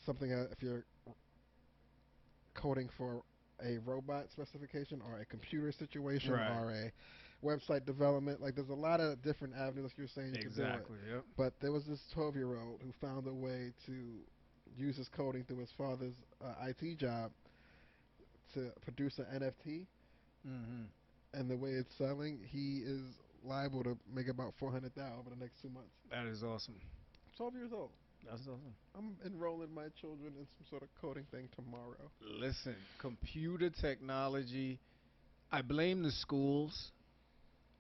something if you're coding for a robot specification or a computer situation right, or a website development. Like there's a lot of different avenues, like you were saying, you could do it. exactly. Yep. But there was this 12-year-old who found a way to use his coding through his father's IT job to produce an NFT. Hmm. And the way it's selling, he is liable to make about 400,000 over the next 2 months. That is awesome. 12 years old. That's awesome. I'm enrolling my children in some sort of coding thing tomorrow. Listen, computer technology. I blame the schools.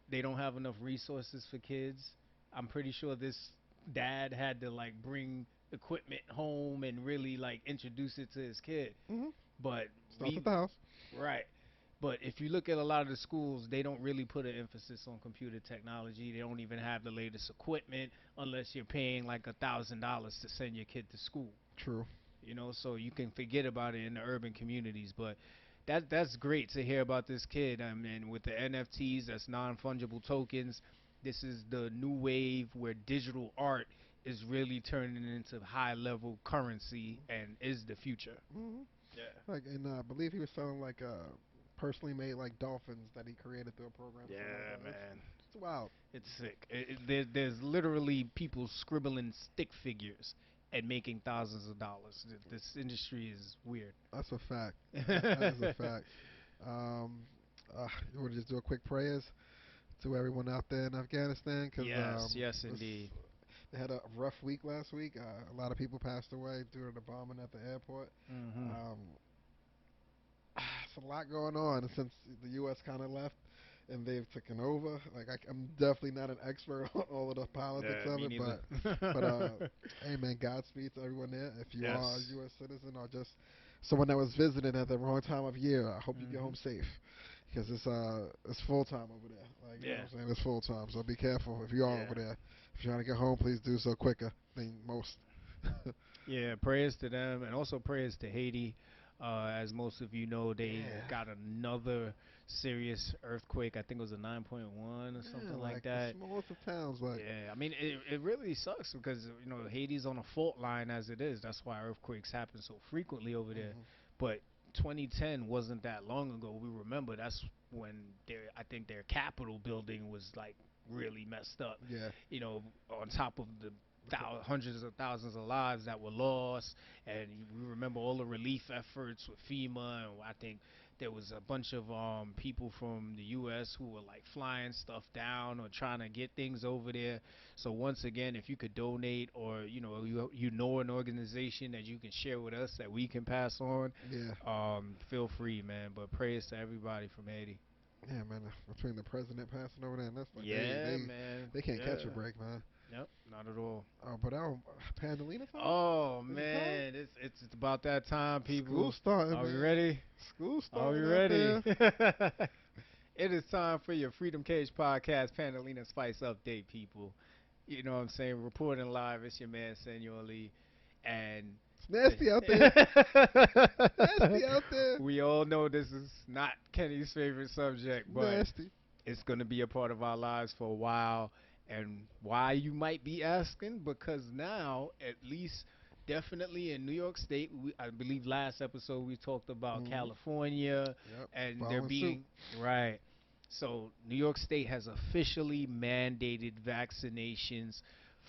They don't have enough resources for kids. I'm pretty sure this dad had to like bring equipment home and really like introduce it to his kid. hmm But Starts we at the house. right. But if you look at a lot of the schools, they don't really put an emphasis on computer technology. They don't even have the latest equipment unless you're paying like $1,000 to send your kid to school. True. So you can forget about it in the urban communities. But that's great to hear about this kid. I mean, with the NFTs, that's non-fungible tokens. This is the new wave where digital art is really turning into high-level currency and is the future. hmm Yeah. Like, and I believe he was selling like personally made like dolphins that he created through a program or something like Yeah, that. man. It's wild. It's sick. There's literally people scribbling stick figures and making thousands of dollars. This industry is weird. That's a fact. That is a fact. Um, you want to just do a quick prayers to everyone out there in Afghanistan because Yes, yes, indeed. they had a rough week last week. A lot of people passed away due to the bombing at the airport. Hmm. Um, it's a lot going on since the U.S. kind of left and they've taken over. Like I'm definitely not an expert on all of the politics Yeah, of me it, neither. but hey man, Godspeed to everyone there. If you are a Yes. U.S. citizen or just someone that was visiting at the wrong time of year, I hope you get Hmm. home safe because it's full time over there. Like you know Yeah. what I'm saying, it's full time. So be careful if you are over Yeah. there. If you're trying to get home, please do so quicker than most. Yeah. Prayers to them, and also prayers to Haiti. As most of you know, they Yeah. got another serious earthquake. I think it was a 9.1 or Yeah, something like like the that. smallest of towns, like. Yeah, I mean, it really sucks because, Haiti's on a fault line as it is. That's why earthquakes happen so frequently over there. Hmm. But 2010 wasn't that long ago. We remember that's when I think their Capitol building was like really messed up. Yeah. On top of the hundreds of thousands of lives that were lost, and we remember all the relief efforts with FEMA, and I think there was a bunch of people from the U.S. who were like flying stuff down or trying to get things over there. So once again, if you could donate, or you know an organization that you can share with us that we can pass on, Yeah. feel free, man. But prayers to everybody from Haiti. Yeah, man. Between the president passing over there and that's like they Yeah, they man. they can't catch a Yeah. break, man. Yep. Not at all. But Pandelina time? Oh Is it time? man, it's about that time, School people. starting, Are we man. ready? School Are we starting out ready? there. It is time for your Freedom Cage podcast, Pandelina Spice Update, people. You know what I'm saying? Reporting live, it's your man, Senor Lee. And It's nasty out there. Nasty out there. we all know this is not Kenny's favorite subject, but Nasty. it's going to be a part of our lives for a while. And why, you might be asking? Because now, at least definitely in New York State, I believe last episode we talked about Hmm. California Yep. and there Following suit. being, right. So New York State has officially mandated vaccinations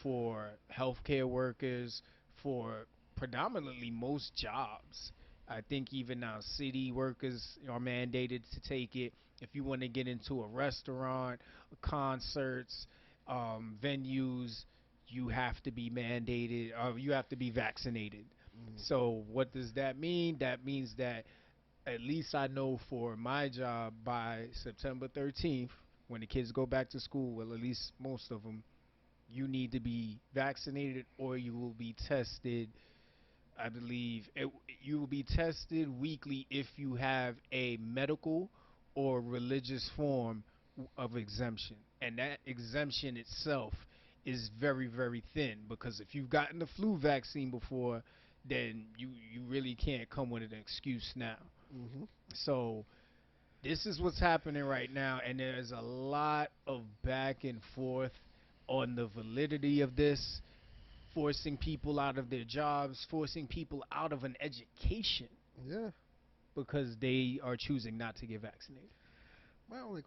for healthcare workers, for predominantly most jobs. I think even now city workers are mandated to take it. If you want to get into a restaurant, concerts, venues, you have to be mandated, you have to be vaccinated. Mm. So what does that mean? That means that at least I know for my job by September 13th, when the kids go back to school, well, at least most of them, you need to be vaccinated or you will be tested. I believe you will be tested weekly if you have a medical or religious form of exemption. And that exemption itself is very, very thin because if you've gotten the flu vaccine before, then you really can't come with an excuse now. Hmm. So this is what's happening right now, and there's a lot of back and forth on the validity of this, forcing people out of their jobs, forcing people out of an education Yeah. because they are choosing not to get vaccinated. My only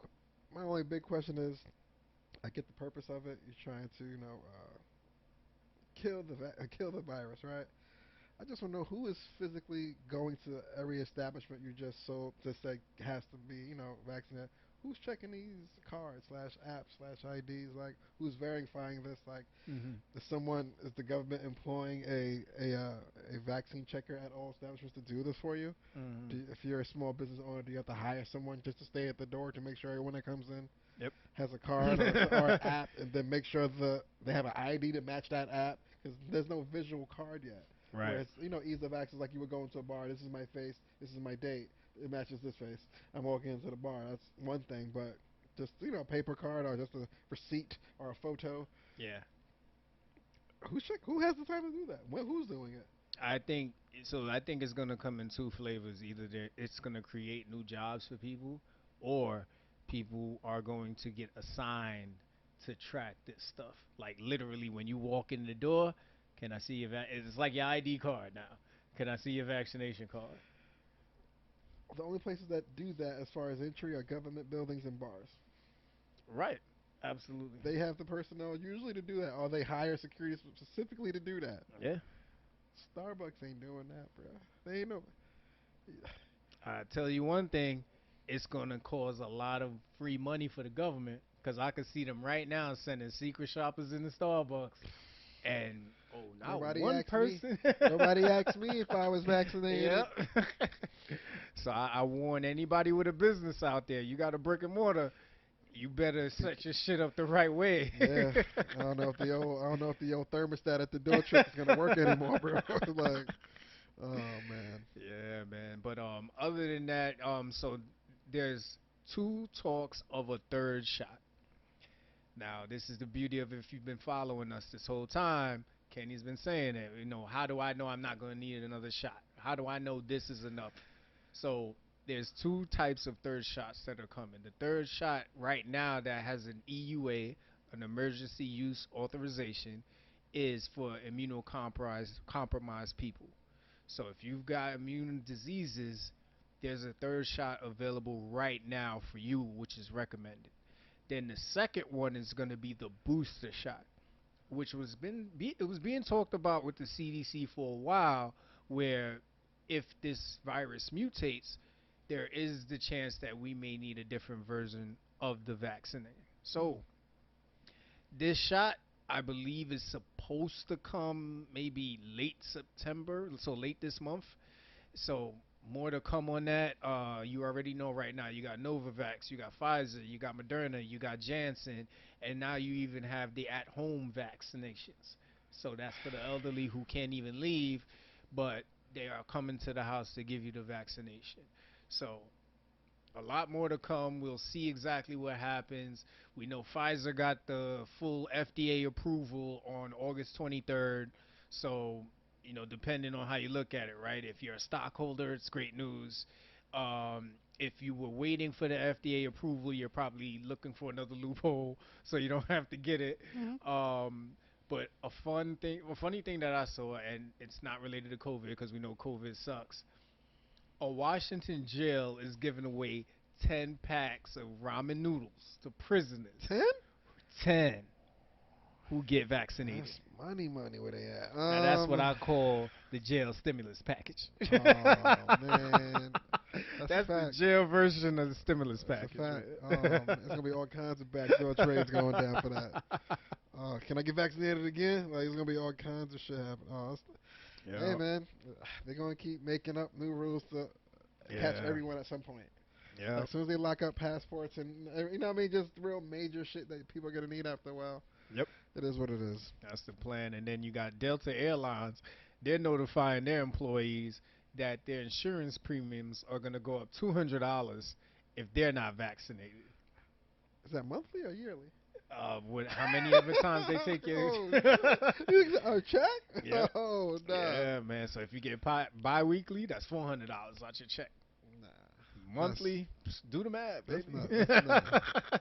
my only big question is, I get the purpose of it. You're trying to kill the virus, right? I just want to know who is physically going to every establishment you just sold to say has to be, vaccinated. Who's checking these cards slash apps slash IDs? Like, who's verifying this? Like, Mm-hmm. is the government employing a vaccine checker at all establishments to do this for you? Mm-hmm. If you're a small business owner, do you have to hire someone just to stay at the door to make sure everyone that comes in Yep. has a card or an app, and then make sure they have an ID to match that app? Because there's no visual card yet. Right. Whereas ease of access, like you would go into a bar. This is my face. This is my date. It matches this face. I'm walking into the bar. That's one thing, but just a paper card or just a receipt or a photo. Yeah. Who has the time to do that? Who's doing it? I think so. I think it's gonna come in two flavors. Either it's gonna create new jobs for people, or people are going to get assigned to track this stuff. Like literally, when you walk in the door, can I see your? It's like your ID card now. Can I see your vaccination card? The only places that do that as far as entry are government buildings and bars. Right. Absolutely. They have the personnel usually to do that, or they hire security specifically to do that. Yeah. Starbucks ain't doing that, bro. They ain't no. I tell you one thing, it's gonna cause a lot of free money for the government because I can see them right now sending secret shoppers into Starbucks, and oh, not Nobody one asked me. person. Nobody asked me if I was vaccinated. Yep. So I warn anybody with a business out there, you got a brick and mortar, you better set your shit up the right way. Yeah, I don't know if the old thermostat at the door trick is gonna work anymore, bro. Like, oh man. Yeah, man. But other than that, so there's two talks of a third shot. Now, this is the beauty of it. If you've been following us this whole time, Kenny's been saying it. How do I know I'm not going to need another shot? How do I know this is enough? So there's two types of third shots that are coming. The third shot right now that has an EUA, an emergency use authorization, is for immunocompromised people. So if you've got immune diseases, there's a third shot available right now for you, which is recommended. Then the second one is going to be the booster shot, which it was being talked about with the CDC for a while, where if this virus mutates, there is the chance that we may need a different version of the vaccine. So this shot, I believe, is supposed to come maybe late September, so late this month. So more to come on that. You already know right now. You got Novavax, you got Pfizer, you got Moderna, you got Janssen, and now you even have the at-home vaccinations. So that's for the elderly who can't even leave, but they are coming to the house to give you the vaccination. So a lot more to come. We'll see exactly what happens. We know Pfizer got the full FDA approval on August 23rd. So, depending on how you look at it, right? If you're a stockholder, it's great news. If you were waiting for the FDA approval, you're probably looking for another loophole so you don't have to get it. Mm-hmm. But a funny thing that I saw, and it's not related to COVID because we know COVID sucks. A Washington jail is giving away 10 packs of ramen noodles to prisoners. 10? 10 who get vaccinated. That's money where they at. Now that's what I call the jail stimulus package. Oh man, that's a That's the fact. jail version of the stimulus That's a package. fact. It's gonna be all kinds of backdoor trades going down for that. Can I get vaccinated again? Like, it's gonna be all kinds of shit happening. Hey Yep. man, they're gonna keep making up new rules to catch Yeah. everyone at some point. Like, Yep. as soon as they lock up passports and you know what I mean, just real major shit that people are gonna need after a while. Yep. It is what it is. That's the plan. And then you got Delta Airlines. They're notifying their employees that their insurance premiums are going to go up $200 if they're not vaccinated. Is that monthly or yearly? How many other times they take your? Oh shit! A check? Yep. Oh no. Yeah, man. So if you get bi-weekly, that's $400 out your check. Nah. Monthly, do the math, That's baby. not. That's not.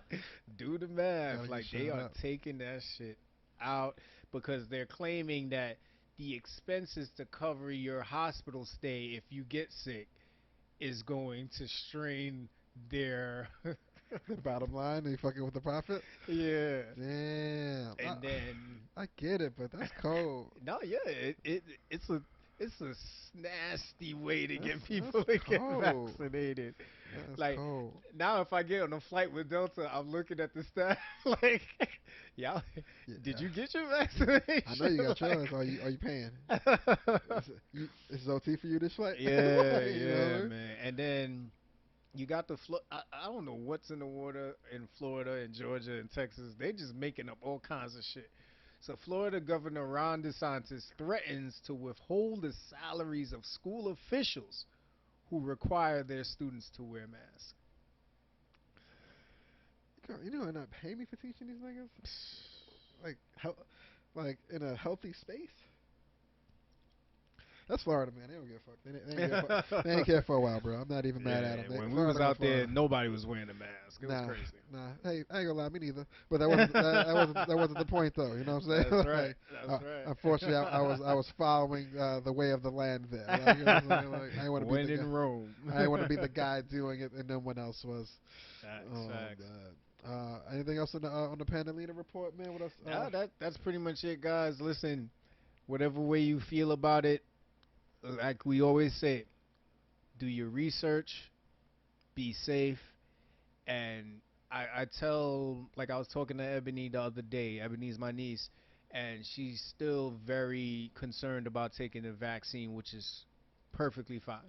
Do the math. Gotta get Like they shot are up. taking that shit out because they're claiming that the expenses to cover your hospital stay if you get sick is going to strain their The bottom line, they fucking with the profit. yeah. Damn. And then I get it, but that's cold. no, yeah, it's a nasty way to get people That's to get cold. vaccinated. That's Like cold. now, if I get on a flight with Delta, I'm looking at the staff like, y'all, did Yeah. you get your vaccination? I know you got yours. Like, Are you paying? Is it OT for you this flight? yeah, You know what I yeah, mean? man. And then you got I don't know what's in the water in Florida and Georgia and Texas. They just making up all kinds of shit. So Florida Governor Ron DeSantis threatens to withhold the salaries of school officials who require their students to wear masks. Girl, you know they're not paying me for teaching these niggas. Like, like in a healthy space. That's Florida, man. They don't give a fuck. They ain't care for a while, bro. I'm not even mad at Yeah, them. when we was Florida gonna out there, Florida. nobody was wearing a mask. It was Nah, crazy. nah. Hey, I ain't gonna lie, me neither. But that wasn't the point, though. You know what I'm saying? That's right. Like, That's right. unfortunately, I was following the way of the land there. Like, you know what I'm saying? Like, I didn't want to be When the guy. in Rome. I didn't want to be the guy doing it, and no one else was. Facts, Oh facts. God. Anything else on the Pandelina report, man? What else? Yeah, that's pretty much it, guys. Listen, whatever way you feel about it, like we always say, do your research, be safe, and I tell, like I was talking to Ebony the other day. Ebony's my niece, and she's still very concerned about taking the vaccine, which is perfectly fine.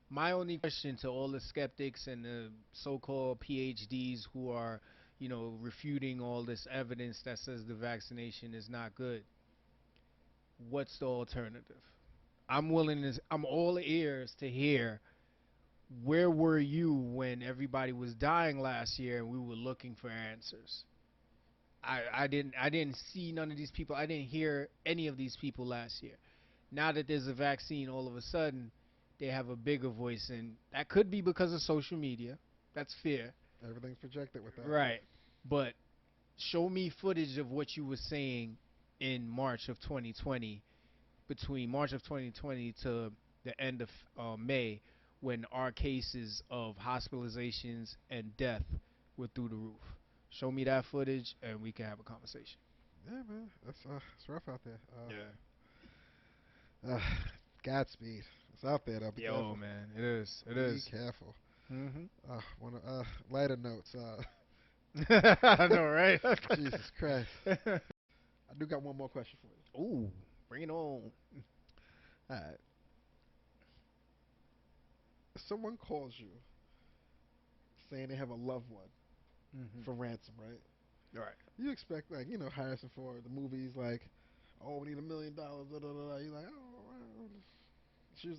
My only question to all the skeptics and the so-called PhDs who are, refuting all this evidence that says the vaccination is not good, what's the alternative? I'm all ears to hear where were you when everybody was dying last year and we were looking for answers. I didn't see none of these people. I didn't hear any of these people last year. now that there's a vaccine, all of a sudden they have a bigger voice, and that could be because of social media. That's fair, Everything's projected with that. right? But show me footage of what you were saying in March of 2020, between March of 2020 to the end of May, when our cases of hospitalizations and death were through the roof. Show me that footage, and we can have a conversation. Yeah, man, it's rough out there. Yeah. Uh, Godspeed. It's out there though. Be Yo, careful. man, it is. It Be is. careful. Mhm. One lighter notes. I know, right? Jesus Christ. I do got one more question for you. Ooh, bring it on. All right. If someone calls you saying they have a loved one Mhm. for ransom, right? Right. You expect, like, Harrison Ford, the movies, like, oh, we need $1 million, da da da da. You're like, oh, well.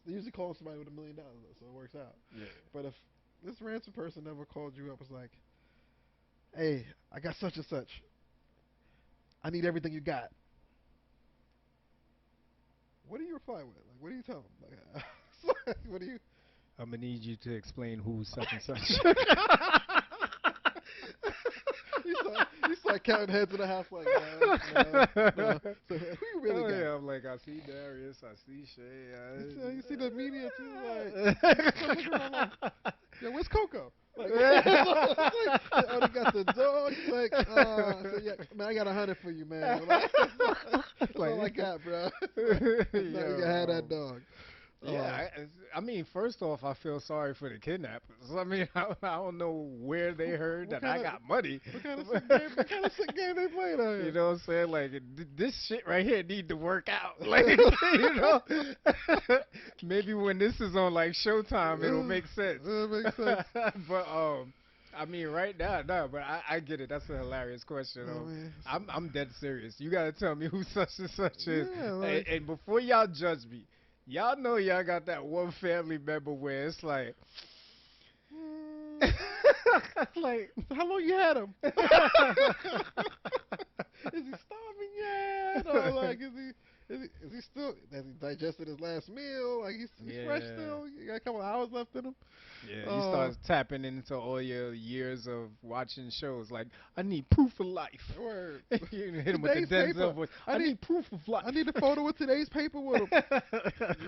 They usually call somebody with $1 million, though, so it works out. Yeah. But if this ransom person never called you up, was like, hey, I got such and such. I need everything you got. What do you reply with? Like, what do you tell them? Like, what do you? I'm gonna need you to explain who's such and such. you start counting heads in the house like, no. So who you really Oh got? yeah, I'm like, I see Darius, I see Shay. You see the media too, like, yo, where's Coco? Like, oh, they got the dog. Like, so yeah, man, I got 100 for you, man. Like, that's all I got, bro. Like, you can have that dog. Yeah, I mean, first off, I feel sorry for the kidnappers. I mean, I don't know where they heard that I got money. What kind of sick game they playing out here? You know what I'm saying? Like, this shit right here need to work out. Like, you know, maybe when this is on like Showtime, it'll make sense. It makes sense. But I mean, right now, no. But I get it. That's a hilarious question. I'm dead serious. You gotta tell me who such and such is, Yeah, like, and before y'all judge me. Y'all know y'all got that one family member where it's like, like, so how long you had him? Is he starving yet? Or like, is he still, has he digested his last meal? Like, he's fresh still? You got a couple hours left in him? Yeah, you start tapping into all your years of watching shows. Like, I need proof of life. Word. You hit him with the Denzel voice. I need proof of life. I need a photo with today's paper with him.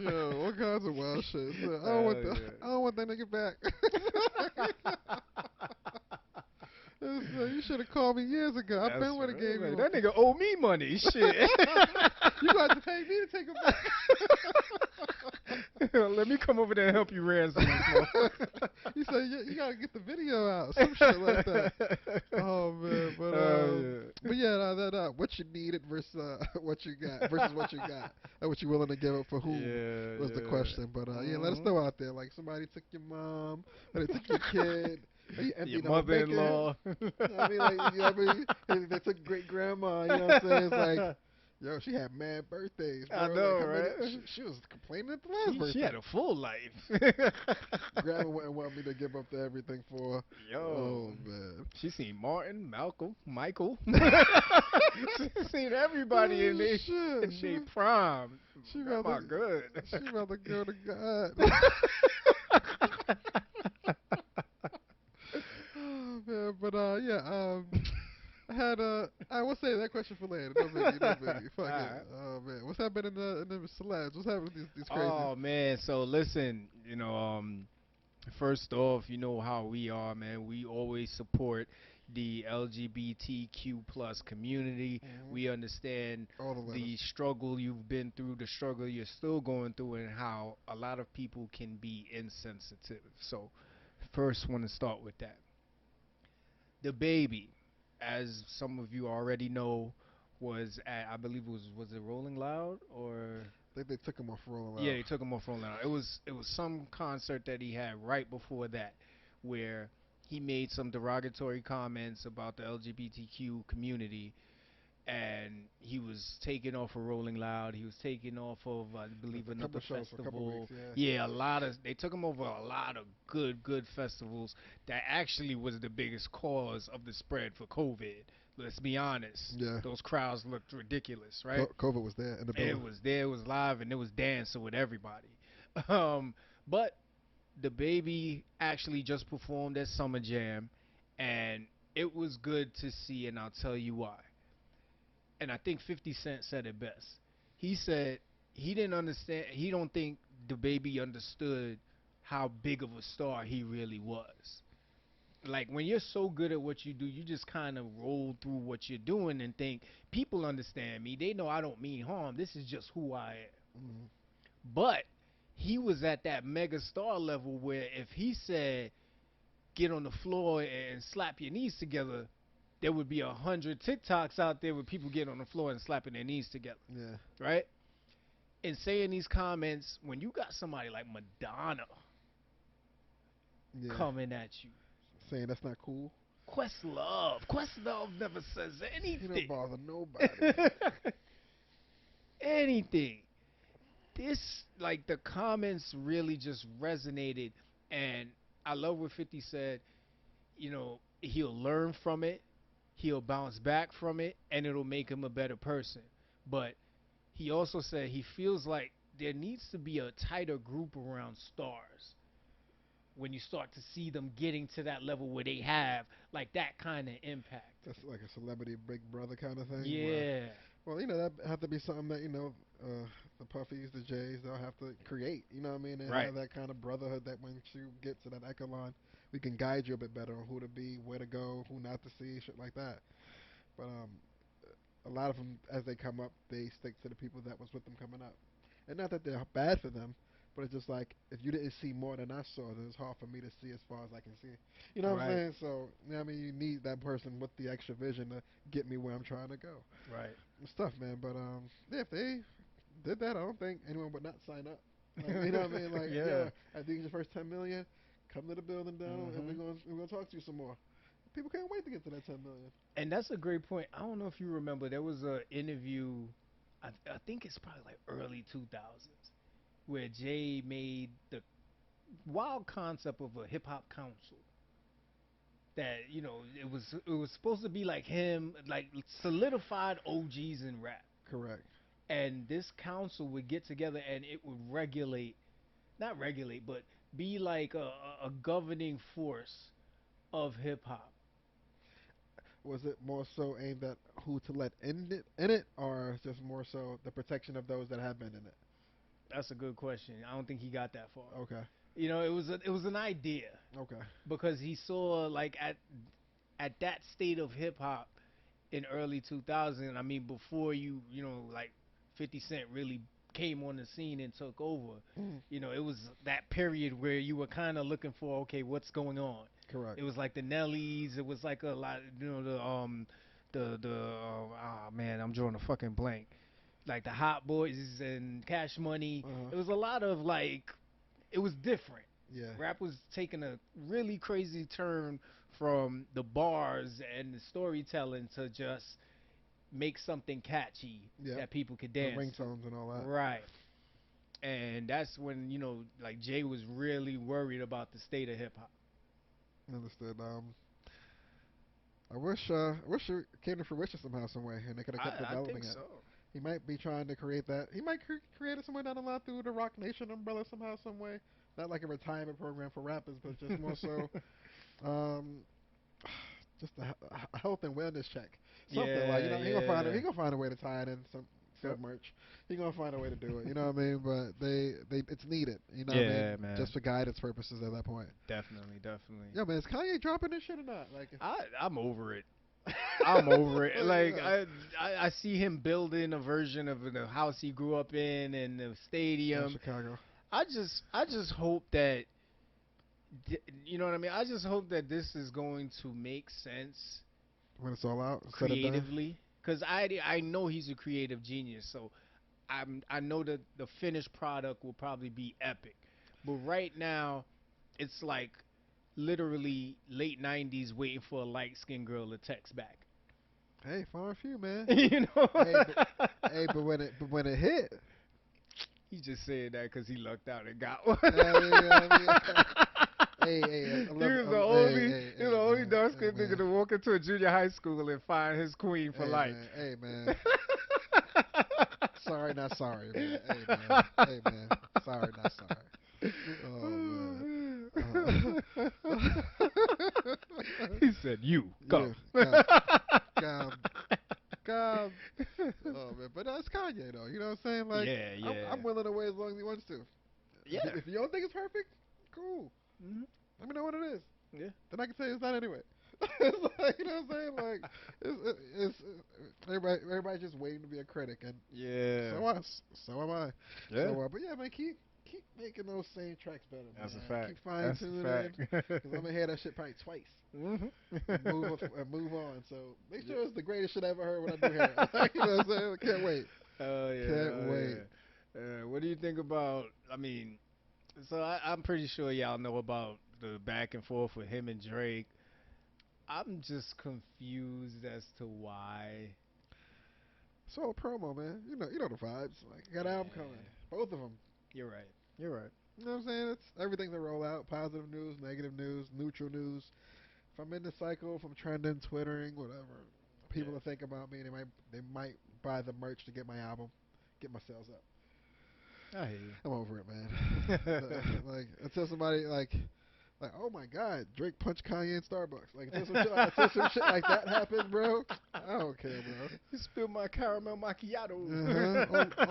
Yo, all kinds of wild shit. So, I don't want that nigga back. You should have called me years ago. I been would have gave you. That nigga owe me money. Shit. You got to pay me to take him back. Let me come over there and help you ransom this. He said you gotta get the video out, some shit like that. Oh man, but yeah, what you needed versus what you got versus what you got, and what you willing to give up for who was the question. But yeah, let us know out there. Like somebody took your mom, or they took your kid. Your mother-in-law. I mean, like, you know what I mean? They took great grandma. You know what I'm saying? It's like, yo, she had mad birthdays. Bro. I know, like, right? She was complaining at the last birthday. She had a full life. Grandma wouldn't want me to give up to everything for her. Yo. Oh, man. She seen Martin, Malcolm, Michael. She seen everybody in their prime. She rather good. She rather go to God. Oh, man. But, yeah, I will say that question for later. No biggie. Fuck it. Oh man, what's happening in the celebs? What's happening with these crazy? Oh man, so listen, first off, you know how we are, man. We always support the LGBTQ plus community. Mm-hmm. We understand the struggle you've been through, the struggle you're still going through, and how a lot of people can be insensitive. So, first, want to start with that. DaBaby, as some of you already know, was at, I believe was it Rolling Loud, or I think they took him off Rolling Loud. yeah, they took him off Rolling Loud. It was some concert that he had right before that, where he made some derogatory comments about the LGBTQ community, and he was taken off of Rolling Loud. He was taken off of, I believe, A couple another shows for a couple weeks. festival. Yeah. Yeah, a lot of they took him over a lot of good festivals. That actually was the biggest cause of the spread for COVID. Let's be honest. Yeah. Those crowds looked ridiculous, right? COVID was there in the It building. was there, it was live, and it was dancing with everybody. Um, but DaBaby actually just performed at Summer Jam, and it was good to see, and I'll tell you why. And I think 50 Cent said it best. He said he didn't understand. He don't think DaBaby understood how big of a star he really was. Like when you're so good at what you do, you just kind of roll through what you're doing and think people understand me. They know I don't mean harm. This is just who I am. Mm-hmm. But he was at that mega star level where if he said get on the floor and slap your knees together, there would be 100 TikToks out there with people getting on the floor and slapping their knees together, Yeah. right? And saying these comments when you got somebody like Madonna Yeah. coming at you. Saying that's not cool. Questlove never says He don't anything. bother nobody. Anything. This, like, the comments really just resonated. And I love what 50 said. You know, he'll learn from it, he'll bounce back from it, and it'll make him a better person. But he also said he feels like there needs to be a tighter group around stars when you start to see them getting to that level where they have like that kind of impact. That's like a celebrity Big Brother kind of thing. Where, Yeah. well, that have to be something that the Puffies, the Jays, they'll have to create. You know what I mean? And Right. have that kind of brotherhood that when you get to that echelon, we can guide you a bit better on who to be, where to go, who not to see, shit like that. But a lot of them, as they come up, they stick to the people that was with them coming up. And not that they're bad for them, but it's just like if you didn't see more than I saw, then it's hard for me to see as far as I can see. You know what I'm Right. saying? So, I mean, you need that person with the extra vision to get me where I'm trying to go. Right. It's tough, man. But yeah, if they did that, I don't think anyone would not sign up. Like, you know what I mean? Like, Yeah. yo, I think your first 10 million, come to the building down, and Mhm. we're gonna talk to you some more. People can't wait to get to that 10 million. And that's a great point. I don't know if you remember, there was a interview. I think it's probably like early 2000s where Jay made the wild concept of a hip hop council. That it was supposed to be like him, like solidified OGs in rap, Correct. and this council would get together and it would regulate, not regulate, but be like a governing force of hip hop. Was it more so aimed at who to let in it, or just more so the protection of those that have been in it? That's a good question. I don't think he got that far. Okay. It was an idea Okay. because he saw like at that state of hip hop in early 2000. I mean, before like 50 Cent really came on the scene and took over. Mm, It was that period where you were kind of looking for, okay, what's going on. correct. It was like the Nellies. It was like a lot, oh man, I'm drawing a fucking blank. Like the Hot Boys and Cash Money. Uh-huh. It was a lot of like, it was different. Yeah. Rap was taking a really crazy turn from the bars and the storytelling to just make something catchy Yeah. that people could The dance to. ringtones and all that. Right. And that's when, like Jay was really worried about the state of hip hop. Understood. I wish it came to fruition somehow, some way, and they could have kept I developing think it. so. He might be trying to create that. He might create it somewhere down the line through the Rock Nation umbrella somehow, some way. Not like a retirement program for rappers, but just more so, um, just a health and wellness check. Something like Yeah, he gonna find yeah. he gonna find a way to tie it in some Yep. good merch. He gonna find a way to do it. You know what I mean? But they it's needed. You know what I mean? Yeah, man. Just for guidance purposes at that point. Definitely, definitely. Yeah, man. Is Kanye dropping this shit or not? Like, I'm over it. I'm over it. Like yeah. I see him building a version of the house he grew up in and the stadium. Chicago. I just hope that you know what I mean. I just hope that this is going to make sense When it's all out, said and done. creatively, because I know he's a creative genius. So I know that the finished product will probably be epic. But right now, it's like literally late '90s waiting for a light skinned girl to text back. Hey, far few, man. you know. Hey, but when it hit, He just said that because he lucked out and got one. I mean, hey, He was the only man, dark hey, skinned nigga man, to walk into a junior high school and find his queen for life. hey, man. Sorry, not sorry, man. Hey, man. Hey, man. Sorry, not sorry. Oh man. He said, "You Yeah, go." God, God. Oh man, but that's Kanye though. You know what I'm saying? Like, Yeah, yeah, I'm willing to wait as long as he wants to. yeah. If you don't think it's perfect, cool. Hmm. Let me know what it is. Yeah, Then I can say it's not anyway. It's like, you know what I'm saying? Like, it's everybody's just waiting to be a critic, and yeah, so am I. yeah. But yeah, man, keep making those same tracks better, That's a man. fact. Keep fine That's a tuning fact. because I'm gonna hear that shit probably twice Hmm. and move on. So make sure it's the greatest shit I ever heard when I do hear it. Like, you know what I'm saying? Can't wait. Oh yeah, Can't oh wait. yeah. What do you think about? I mean, I'm pretty sure y'all know about the back and forth with him and Drake. I'm just confused as to why. It's all promo, man. You know the vibes. Like, got an album coming, Yeah, both of them. you're right. You're right. You know what I'm saying? It's everything's a roll out. Positive news, negative news, neutral news. If I'm in the cycle, if I'm trending, twittering, whatever, people Yeah, will think about me. They might buy the merch to get my album, get my sales up. I hear I'm over it, man. you. Like until somebody like oh my God, Drake punched Kanye in Starbucks. Like until some shit like that happens, bro. I don't care, bro. You spilled my caramel macchiato.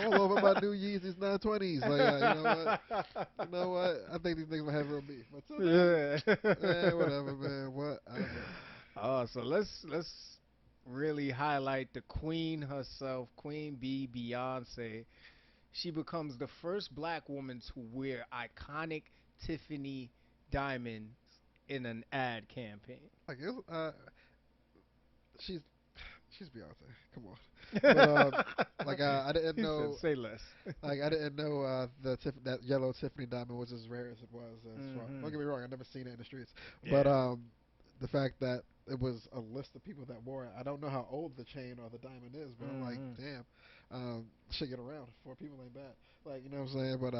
All over my new Yeezys 920s. Like, you know what? You know what? I think these niggas will have real beef. But till then, Yeah. whatever, man. Whatever. Oh, so let's really highlight the queen herself, Queen B, Beyonce. She becomes the first black woman to wear iconic Tiffany Diamonds in an ad campaign. Like, she's she's Beyonce. Come on. But like I didn't He said, know. "Say less." Like I didn't know that yellow Tiffany diamond was as rare as it was. Don't Hmm. get me wrong, I never seen it in the streets, but Yeah. the fact that it was a list of people that wore it. I don't know how old the chain or the diamond is, but I'm like, Hmm. damn, should get around. 4 people ain't bad. Like, you know what I'm saying? But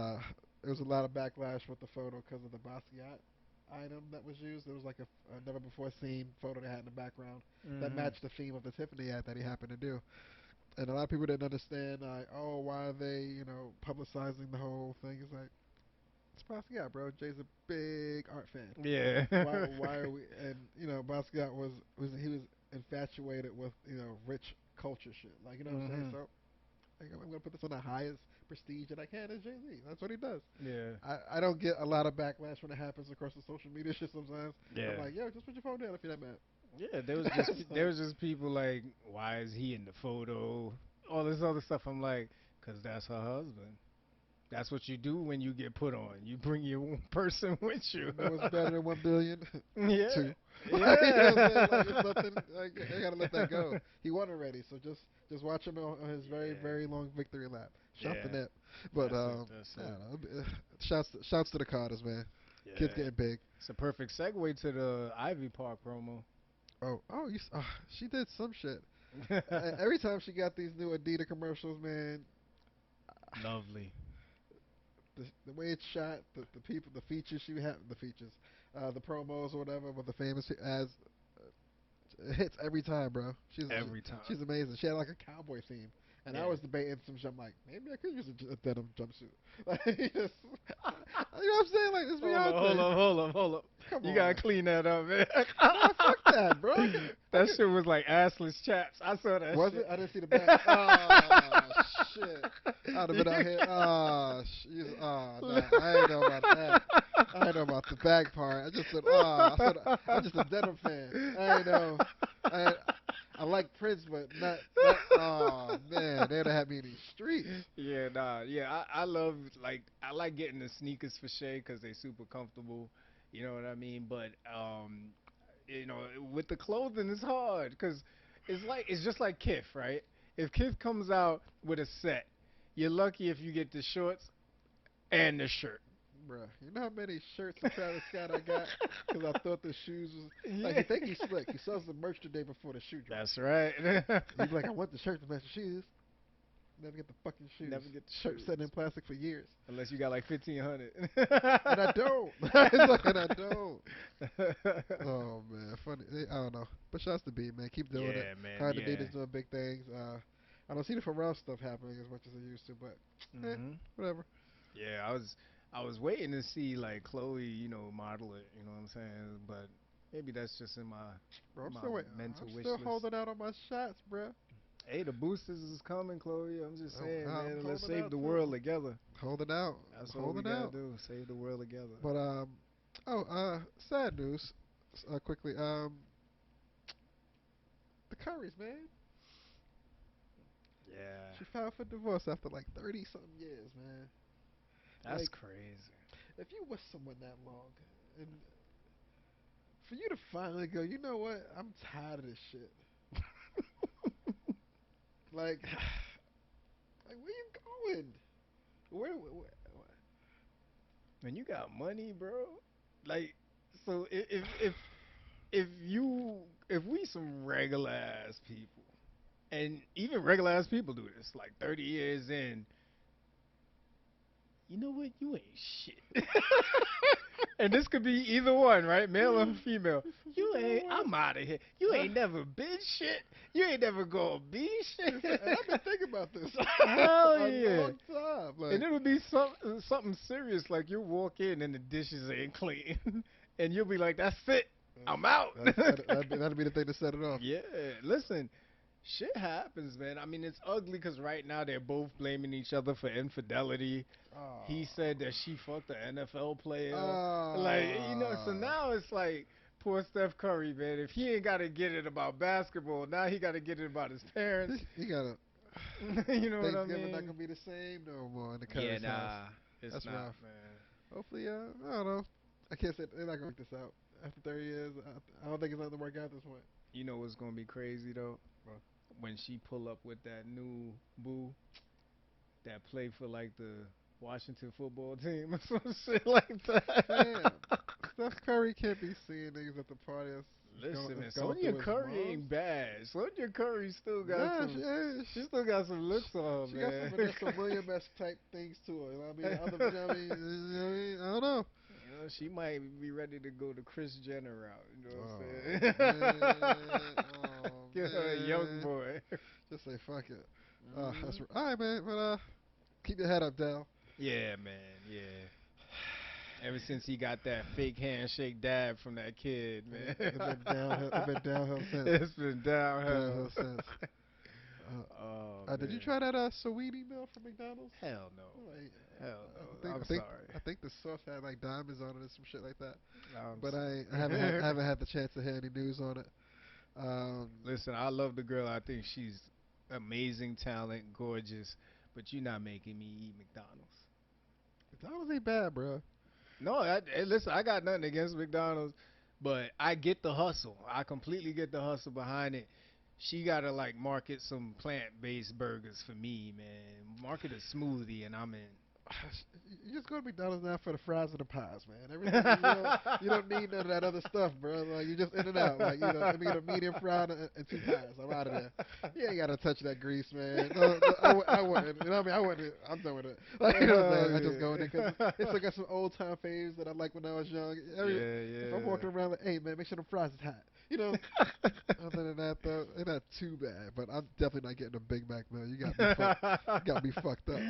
there was a lot of backlash with the photo because of the Basquiat item that was used. There was like a never before seen photo they had in the background that Hmm. matched the theme of the Tiffany ad that he happened to do. And a lot of people didn't understand, like, oh, why are they, publicizing the whole thing? It's like, it's Basquiat, bro. Jay's a big art fan. Yeah. Why are we? And Basquiat was infatuated with rich culture shit. Like, you know what I'm saying? Hmm. So like, I'm gonna put this on the highest prestige that I can as Jay Z. That's what he does. Yeah. I don't get a lot of backlash when it happens across the social media shit sometimes. I'm Yeah. like, yo, just put your phone down if you're that mad. Yeah, there was just people like, why is he in the photo? All this other stuff. I'm like, cause that's her husband. That's what you do when you get put on. You bring your own person with you. You know what's better than 1 billion? Yeah, Two. Like, you know what I'm saying? yeah, Like, it's nothing. Like, I gotta let that go. He won already, so just watch him on his very yeah, very long victory lap. Shout yeah. to Nip. But That's it. That's I it. don't know. Shouts to the Carters, man. Kids Yeah, getting big. it's a perfect segue to the Ivy Park promo. She did some shit. Every time she got these new Adidas commercials, man, Lovely. the way it's shot, the people, the features she had, the promos or whatever with the famous ads, it hits every time, bro. Every time. She's amazing. She had like a cowboy theme, and I Yeah. was debating some shit. I'm like, maybe I could use a denim jumpsuit. Like, you know what I'm saying? Like, it's Hold up, hold Beyonce. up, hold up, hold up. Come You gotta on. clean that up, man. Nah, fuck that, bro. That shit was like assless chaps. I saw that Was shit. it? I didn't see the back. Oh shit! I'd have been out here. Nah. I ain't know about that. I ain't know about the back part. I just said, I'm just a denim fan. I ain't know. I I like Prince, but not. Oh man, they'd have had me in these streets. Yeah, nah, yeah. I love I like getting the sneakers for Shay because they super comfortable. You know what I mean? But with the clothing, it's hard because it's just like Kith, right? If Kith comes out with a set, you're lucky if you get the shorts and the shirt. Bruh, you know how many shirts of Travis Scott I got? Because I thought the shoes was like Yeah. he think he's slick. He sells the merch the day before the shoe drops. That's right. He'd be like, I want the shirt to match the shoes. Never get the fucking shoes. Never get the Shirt shoes. sitting in plastic for years, Unless you got like 1,500. and I don't. It's like, and I don't. Oh man, funny. I don't know. But shouts to B, man. Keep doing it. Yeah, man. Hard to Yeah. date is doing big things. I don't see the Pharrell stuff happening as much as I used to, but Mhm. whatever. Yeah, I was waiting to see like Chloe, model it. You know what I'm saying? But maybe that's just in my Bro, I'm my still wait. mental I'm wish still list. holding out on my shots, bro. Hey, the boosters is coming, Chloe. I'm just Oh, saying, I'm man. Let's holding save out the too. world together. Holding out. That's I'm all we holding gotta out. do. Save the world together. But sad news. Quickly. The Currys, man. Yeah, She filed for divorce after like 30 something years, man. that's Like, crazy. if you with someone that long, and for you to finally go, you know what? I'm tired of this shit. Like, like where you going? Where When you got money, bro. Like, so if we some regular ass people, and even regular ass people do this, like 30 years in, you know what? You ain't shit. And this could be either one, right? Male or female. You you know ain't. what? I'm out of here. You ain't never been shit. You ain't never gonna be shit. And I've been thinking about this Hell a yeah. long time. And Like, it'll be something serious, like you walk in and the dishes ain't clean, and you'll be like, "That's it, I'm out." that'd be the thing to set it off. Yeah, listen, shit happens, man. I mean, it's ugly because right now they're both blaming each other for infidelity. He said that she fucked an NFL player. Like, so Oh. now it's like, poor Steph Curry, man. If he ain't got to get it about basketball, now he got to get it about his parents. You gotta. You know what I Thanksgiving not mean? gonna be the same no more in the Yeah, Curry's house. nah, it's That's not, rough. man. Hopefully, I don't know. I can't say they're not gonna work this out after 30 years. I don't think it's not gonna work out at this point. You know what's gonna be crazy though? Well, When she pull up with that new boo that play for like the Washington football team or some shit like fam, that. Steph Curry can't be seeing niggas at the party Listen, man, that's going Sonya through his Curry mom's. ain't bad. Sonya Curry still got Nah, some. She still got some looks on she her, got some man. Vanessa Williams type things to her. You know what I mean? Other, you know what I mean? I don't know. She might be ready to go the Chris Jenner route. You know Oh what I'm saying? man, oh Get her a young man. boy. Just say fuck it. That's Hmm. all right, man. But keep your head up, Dal. Yeah, man. Yeah. Ever since he got that fake handshake dab from that kid, man. It been downhill. It been downhill since. It's been downhill. Downhill since. Oh Did you man. try that Saweetie meal from McDonald's? Hell no. Like, Hell I no. think I'm I think sorry. I think the sauce had like diamonds on it or some shit like that. I'm But I sorry. haven't had the chance to hear any news on it. Um, Listen, I love the girl. I think she's amazing talent, gorgeous, but you're not making me eat McDonald's. McDonald's ain't bad, bro. No, listen, I got nothing against McDonald's, but I get the hustle. I completely get the hustle behind it. She gotta like market some plant-based burgers for me, man. Market a smoothie, and I'm in. You just go to McDonald's now for the fries and the pies, man. Everything you don't need none of that other stuff, bro. Like you just in and out. Like let me get a medium fry and two pies. I'm out of there. You ain't gotta touch that grease, man. No, I wouldn't. You know what I mean? I wouldn't. I'm done with it. Like you know what I'm Oh saying? I just go in there because yeah. it's like got some old time faves that I like when I was young. Yeah, If I'm walking around like, hey man, make sure the fries is hot. You know. Other than that, though, they're not too bad. But I'm definitely not getting a Big Mac meal. You got me fucked up.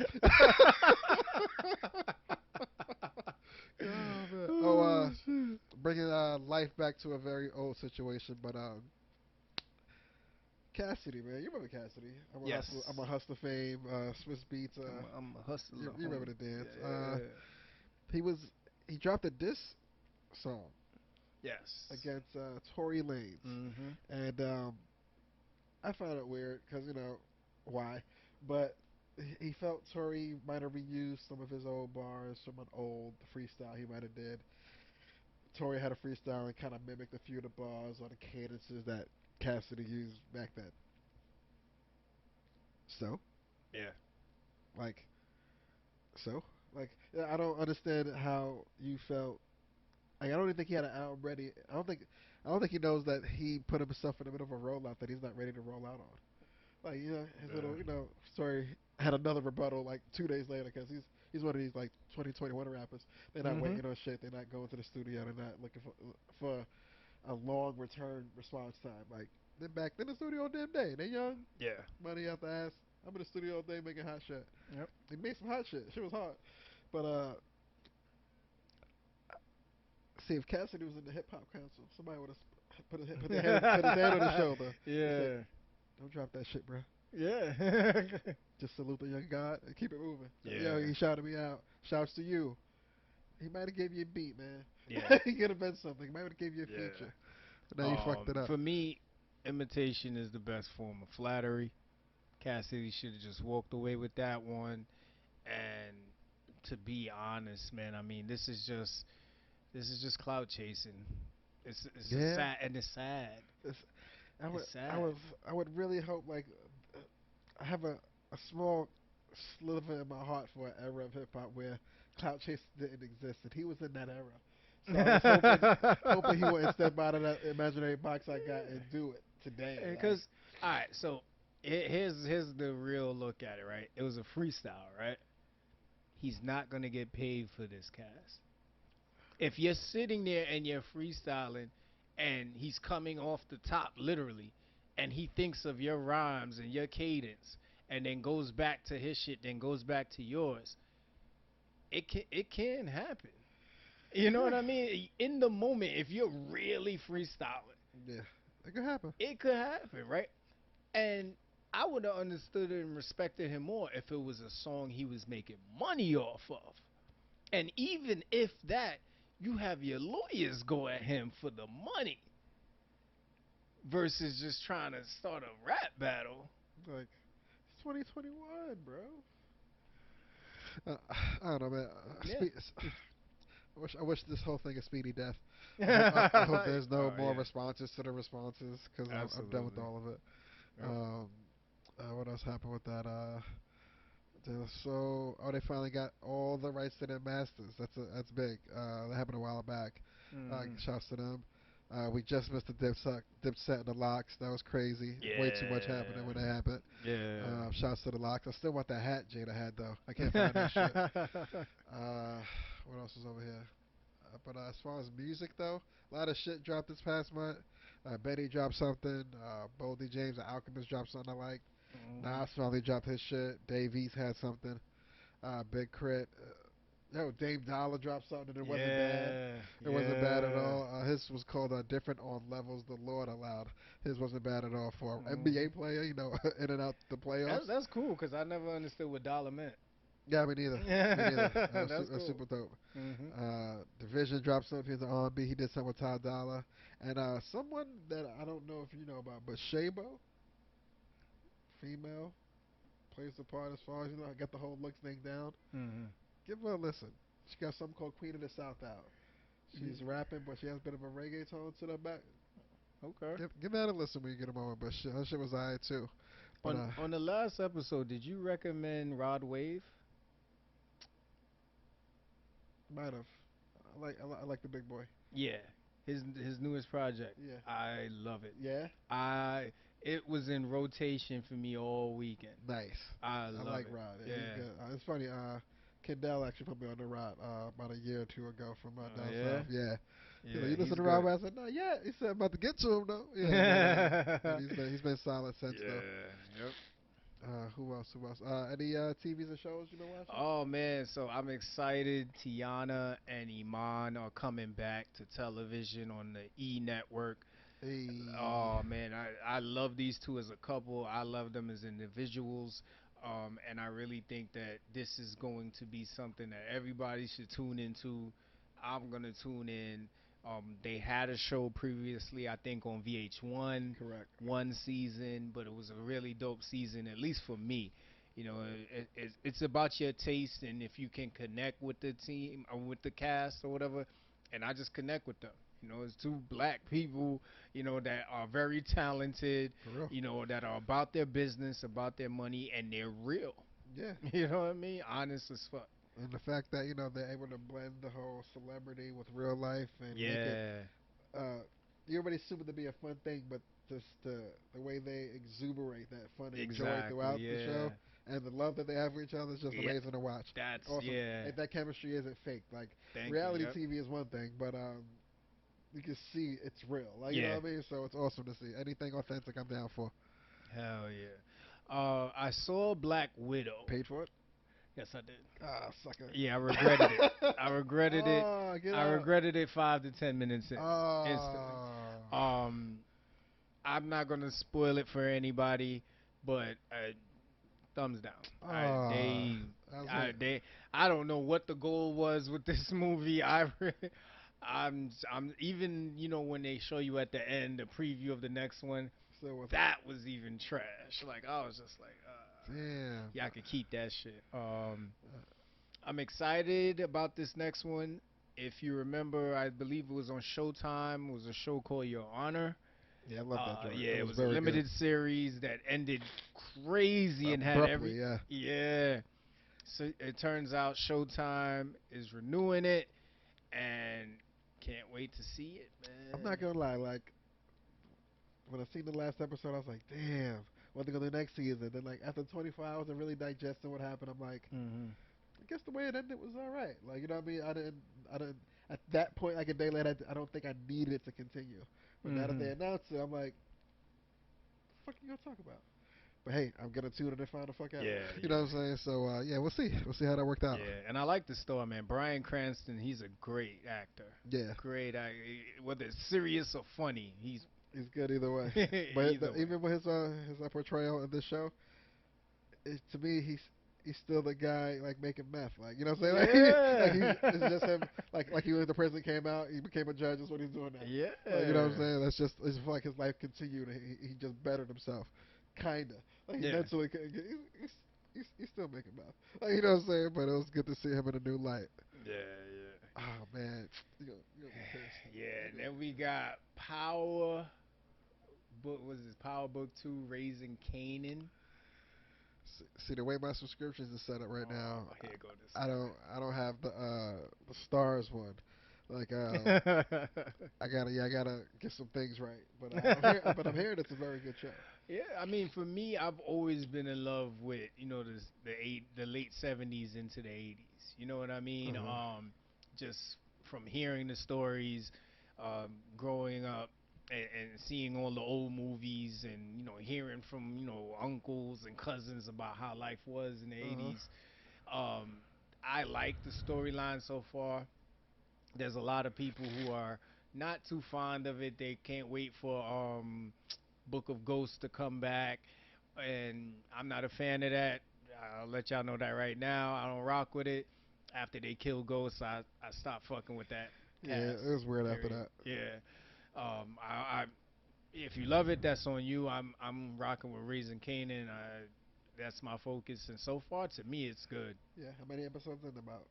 Oh, man. Oh shit. Bringing life back to a very old situation, but Cassidy, man, you remember Cassidy? Yes. I'm a hustler fame. Swiss Beats. I'm a hustler, You remember homie. the dance? Yeah. He was he dropped a diss song Yes. against Tory Lanez, Mhm. and I found it weird because why, but he felt Tory might have reused some of his old bars from an old freestyle he might have did. Tory had a freestyle and kind of mimicked a few of the bars or the cadences that Cassidy used back then. So, Yeah. like, so. Like, yeah, I don't understand how you felt. Like, I don't even think he had an album ready. I don't think he knows that he put himself in the middle of a rollout that he's not ready to roll out on. Like, his little, story had another rebuttal like 2 days later because he's one of these like 2021 rappers. They're not Mhm. waiting on shit. They're not going to the studio. They're not looking for a long return response time. Like, they're back in the studio on damn day. They young, Yeah. money out the ass. I'm in the studio all day making hot shit. Yep. He made some hot shit. Shit was hot. But see, if Cassidy was in the hip hop council, somebody would have put his hand on his shoulder and said, Yeah. "Don't drop that shit, bro. Yeah. Just salute the young god and keep it moving." Yo, Yeah. he shouted me out. Shouts to you. He might have gave you a beat, Yeah. man. He could have been something. He might have gave you a Yeah. feature. But now you fucked it up. For me, imitation is the best form of flattery. Cassidy should have just walked away with that one. And to be honest, man, I mean, this is just cloud chasing. It's just Yeah. sad, and it's sad. It's, I would It's I sad. was I would really hope like I have a small sliver in my heart for an era of hip hop where clout chase didn't exist, and he was in that era. So I was hoping he wouldn't step out of that imaginary box I got and do it today. Like, Because all right, so here's the real look at it, right? It was a freestyle, right? He's not gonna get paid for this cast. If you're sitting there and you're freestyling, and he's coming off the top, literally, and he thinks of your rhymes and your cadence, and then goes back to his shit, then goes back to yours, it can happen. You know yeah, what I mean? In the moment, if you're really freestyling, yeah, it could happen. it could happen, right? And I would have understood and respected him more if it was a song he was making money off of. And even if that, you have your lawyers go at him for the money versus just trying to start a rap battle. Like, it's 2021, bro. I don't know, man. Yeah. I wish this whole thing is speedy death. I hope Oh there's no more yeah, responses to the responses because I'm done with absolutely. all of it. Yep. Um, what else happened with that? So, they finally got all the rights to their masters. That's big. That happened a while back. Hmm. Shouts to them. We just missed the Dipset and the Locks. That was crazy. Way too much happening when Yeah. it happened. Yeah. Shouts to the Locks. I still want that hat Jada had though. I can't find that shit. Uh, what else is over here? But as far as music though, a lot of shit dropped this past month. Betty dropped something. Boldy James, the Alchemist dropped something I like. Hmm. Nas finally dropped his shit. Dave East had something. Big Crit. Dame Dollar dropped something and it wasn't bad. Yeah. It wasn't bad at Yeah. all. His was called Different on Levels the Lord Allowed. His wasn't bad at all for an NBA Hmm. player, in and out the playoffs. That's cool because I never understood what dollar meant. Yeah, me neither. Me neither. That's That's cool. super dope. Hmm. Division dropped something. He's an R&B. He did something with Ty Dolla. And someone that I don't know if you know about, but Shabo, female, plays the part as far as I got the whole looks thing down. Hmm. Give her a listen. She got something called Queen of the South out. She's rapping, but she has a bit of a reggae tone to the back. Okay. Give that a listen when you get a moment. But her shit was alright too. But On the last episode, did you recommend Rod Wave? might have. I like the big boy. Yeah, his newest project. Yeah. I love it. Yeah. I It was in rotation for me all weekend. Nice. I I love like it. Rod. Yeah, he's Yeah. good. It's funny. Kendall actually put me on the Rod about a year or two ago from down Yeah. south. Yeah. He's like, Yeah, you listen he's to Rod? good. I said, no, yeah. He said, I'm about to get to him though. Yeah, but Yeah. he's been solid since though. Yep. Who else? Who else? Any TVs and shows you been watching? Oh man, so I'm excited. Tiana and Iman are coming back to television on the E network. Hey, Oh man, I love these two as a couple. I love them as individuals. And I really think that this is going to be something that everybody should tune into. I'm gonna tune in. They had a show previously, I think, on VH1, correct. one season, but it was a really dope season, at least for me. It's about your taste, and if you can connect with the team or with the cast or whatever, and I just connect with them. It's two black people, that are very talented, For real. that are about their business, about their money, and they're real. Yeah. You know what I mean? Honest as fuck. And the fact that they're able to blend the whole celebrity with real life and make it Yeah, uh, you're already assuming to be a fun thing, but just the way they exuberate that fun and joy exactly. throughout the Yeah, show, and the love that they have for each other is just yeah. amazing to watch. That's Awesome. yeah. And that chemistry isn't fake. Like Thank you. reality Yep. TV is one thing, but you can see it's real. Like you know Yeah. what I mean? So it's awesome to see. Anything authentic, I'm down for. Hell yeah. I saw Black Widow. Paid for it? Yes, I did. Ah, sucker. Yeah, I regretted it. I regretted it. Oh, get I out. regretted it 5 to 10 minutes in, instantly. Oh. Um, I'm not gonna spoil it for anybody, but thumbs down. I Oh. they I was I like, they I don't know what the goal was with this movie. I'm even when they show you at the end the preview of the next one, still with it. that was even trash. Like I was just like, Damn. yeah, I could keep that shit. I'm excited about this next one. If you remember, I believe it was on Showtime. It was a show called Your Honor. Yeah, I love that joint. Yeah, It it was was a very good. limited series that ended crazy and had Abruptly, every yeah. yeah. So it turns out Showtime is renewing it, and can't wait to see it, I'm man. not gonna lie, like when I seen the last episode, I was like, damn, what they gonna do next season? Then like after 24 hours of really digesting what happened, I'm like, Mhm. I guess the way it ended was all right. Like you know what I mean? I didn't. At that point, like a day later, I don't think I needed it to continue. But now that they Mhm. announced it, I'm like, what the fuck you gonna talk about? But hey, I'm gonna tune it and find the fuck out. Yeah, You know what I'm yeah. saying? So yeah, we'll see. We'll see how that worked out. Yeah, and I like the story, man. Bryan Cranston, he's a great actor. Yeah, Great, whether it's serious or funny, he's he's good either way. But either way. even with his portrayal in this show, to me he's still the guy like making meth. Like you know what I'm saying? Like he's Yeah. it's just him. Like he when the president came out, he became a judge. That's what he's doing now. Like you know what I'm Yeah. saying? That's just it's like his life continued. He just bettered himself, kinda. Like he Yeah. mentally he's still making meth. Like you know what I'm saying? But it was good to see him in a new light. Yeah, yeah. Oh man, you gonna be pissed. Yeah, You and gonna then be we pissed. got Power Book was this Power Book 2 Raising Canaan. See the way my subscriptions is set up right now. Oh, here go this I don't have the stars one. Like guy. I gotta get some things right. But I'm hearing it's a very good show. Yeah, I mean, for me, I've always been in love with the late '70s into the '80s. You know what I mean? Uh-huh. Just from hearing the stories, growing up, and seeing all the old movies, and hearing from uncles and cousins about how life was in the Uh-huh. '80s. Um, I like the storyline so far. There's a lot of people who are not too fond of it. They can't wait for Book of Ghosts to come back, and I'm not a fan of that. I'll let y'all know that right now. I don't rock with it. After they kill Ghosts, I stopped fucking with that Yeah, cast. it was weird after Period. that. Yeah. I if you love it, that's on you. I'm rocking with Raising Canaan. That's my focus, and so far to me, it's good. Yeah, how many episodes in about?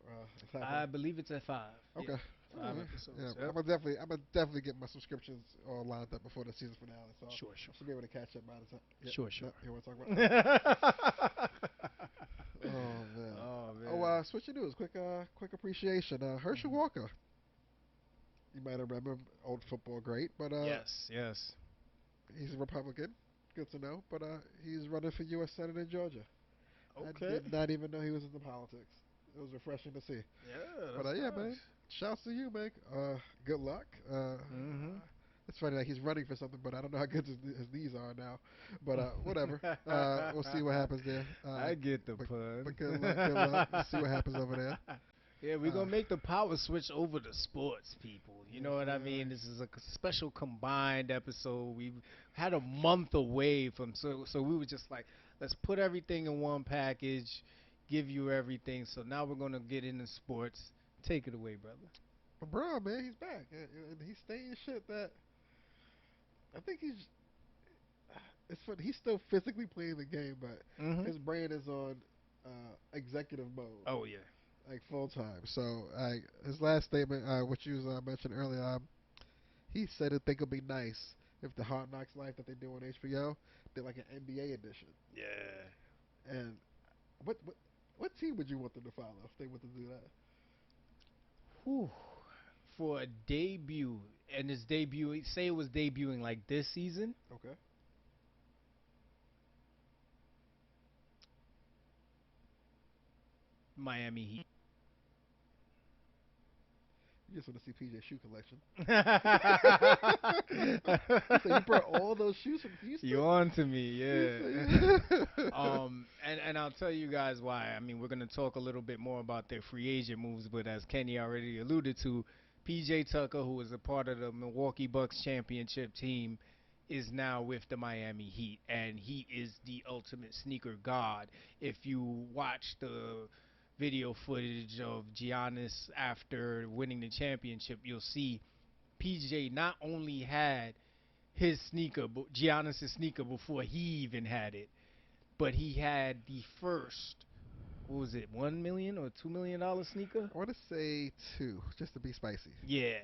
It's halfway. I believe it's at 5. Yeah, Okay. 5 Alright. Yeah, episodes. Yep. I'm gonna definitely get my subscriptions all lined up before the season finale, so Sure, I sure. should be able to catch up by the time. Yeah, Sure, no, sure. you want to talk about? Oh man. Oh Oh, man. switching news. Quick appreciation. Herschel Mhm. Walker. You might remember him, old football great, but Yes, yes. he's a Republican. Good to know. But he's running for U.S. Senate in Georgia. I Okay. did not even know he was into politics. It was refreshing to see. Yeah, But that's yeah, man. nice. Shouts to you, man. Good luck. Mhm. It's funny, like he's running for something, but I don't know how good his knees are now. But whatever. We'll see what happens there. I get the But pun. good luck. Good luck. We'll see what happens over there. Yeah, we're Uh, gonna make the power switch over to sports, people. You yes, know what I mean? This is a special combined episode. We had a month away from, so we were just like, let's put everything in one package, give you everything. So now we're gonna get into sports. Take it away, brother. LeBron, man, he's back, and he's saying shit that I think he's. It's funny. He's still physically playing the game, but Mhm. his brain is on executive mode, Oh yeah. like full time. So, his last statement, which you mentioned earlier, he said it think it'd be nice if the Hard Knocks Life that they do on HBO did like an NBA edition. Yeah. And what What team would you want them to follow if they were to do that? Whew. For a debut, and it's debuting. Say it was debuting like this season. Okay. Miami Heat. You just want to see PJ shoe collection. So you brought You all those shoes from Houston? on to me, You yeah. say- And I'll tell you guys why. I mean, we're gonna talk a little bit more about their free agent moves, but as Kenny already alluded to, PJ Tucker, who was a part of the Milwaukee Bucks championship team, is now with the Miami Heat, and he is the ultimate sneaker god. If you watch the video footage of Giannis after winning the championship, you'll see PJ not only had his sneaker, Giannis' sneaker before he even had it, but he had the first, what was it, $1 million or $2 million sneaker? I want to say two, just to be spicy. Yeah,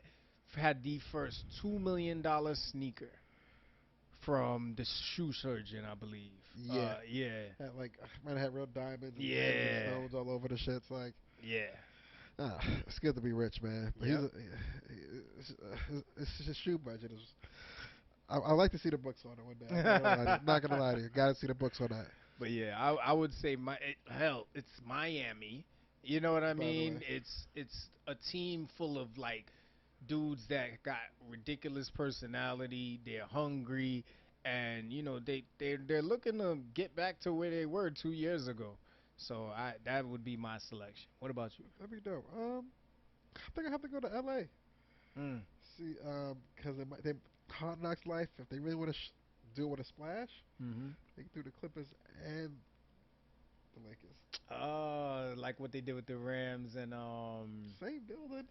had the first $2 million sneaker from the shoe surgeon, I believe. Yeah. Yeah, Had like might have had real diamonds and gems and yeah, stones all over the shit. It's like, yeah. it's good to be rich, man. But Yep. it's his shoe budget is. I like to see the books on it one day. I'm not gonna lie to you. Not gonna lie to you. Got to see the books on that. But yeah, I would say hell, it's Miami. You know what I By the mean? way, It's a team full of like dudes that got ridiculous personality. They're hungry, and they're looking to get back to where they were 2 years ago. So that would be my selection. What about you? that'd be dope. I think I have to go to L.A. Mm. See, because they Hard Knocks Life. If they really want to do it with a splash, Mm-hmm. they can do the Clippers and the Lakers. Like what they did with the Rams and Same building.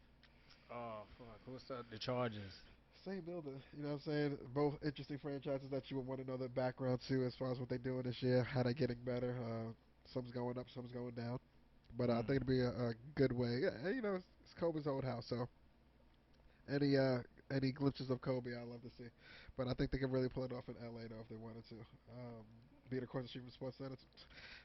oh fuck, what's the Chargers? Same building. You know what I'm saying? Both interesting franchises that you would want to know their background to as far as what they're doing this year, how they're getting better. Some's going up, some's going down. But I think Mm. it'd be a good way. Yeah, it's Kobe's old house, so any uh any glimpses of Kobe, I love to see. But I think they could really pull it off in LA though if they wanted to. Being across the street from Sports Center,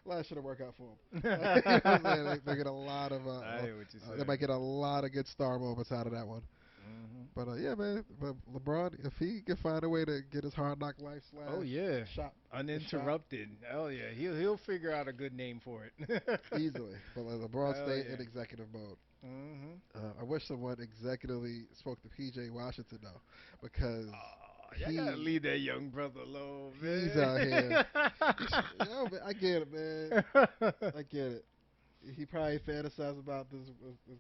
a lot of shit will work out for them. You know what I'm saying? They get a lot of I hear what you're they saying. might get a lot of good star moments out of that one. Hmm. But yeah, man. But LeBron, if he can find a way to get his hard knock life Oh slash yeah, shop, the shop uninterrupted. Oh yeah, he'll figure out a good name for it. easily. But LeBron Oh stay yeah. in executive mode. Hmm. I wish someone executively spoke to PJ Washington though, because Oh, y'all gotta he leave that young brother alone, he's out here. man. Yo, man, I get it, man. I get it. He probably fantasized about this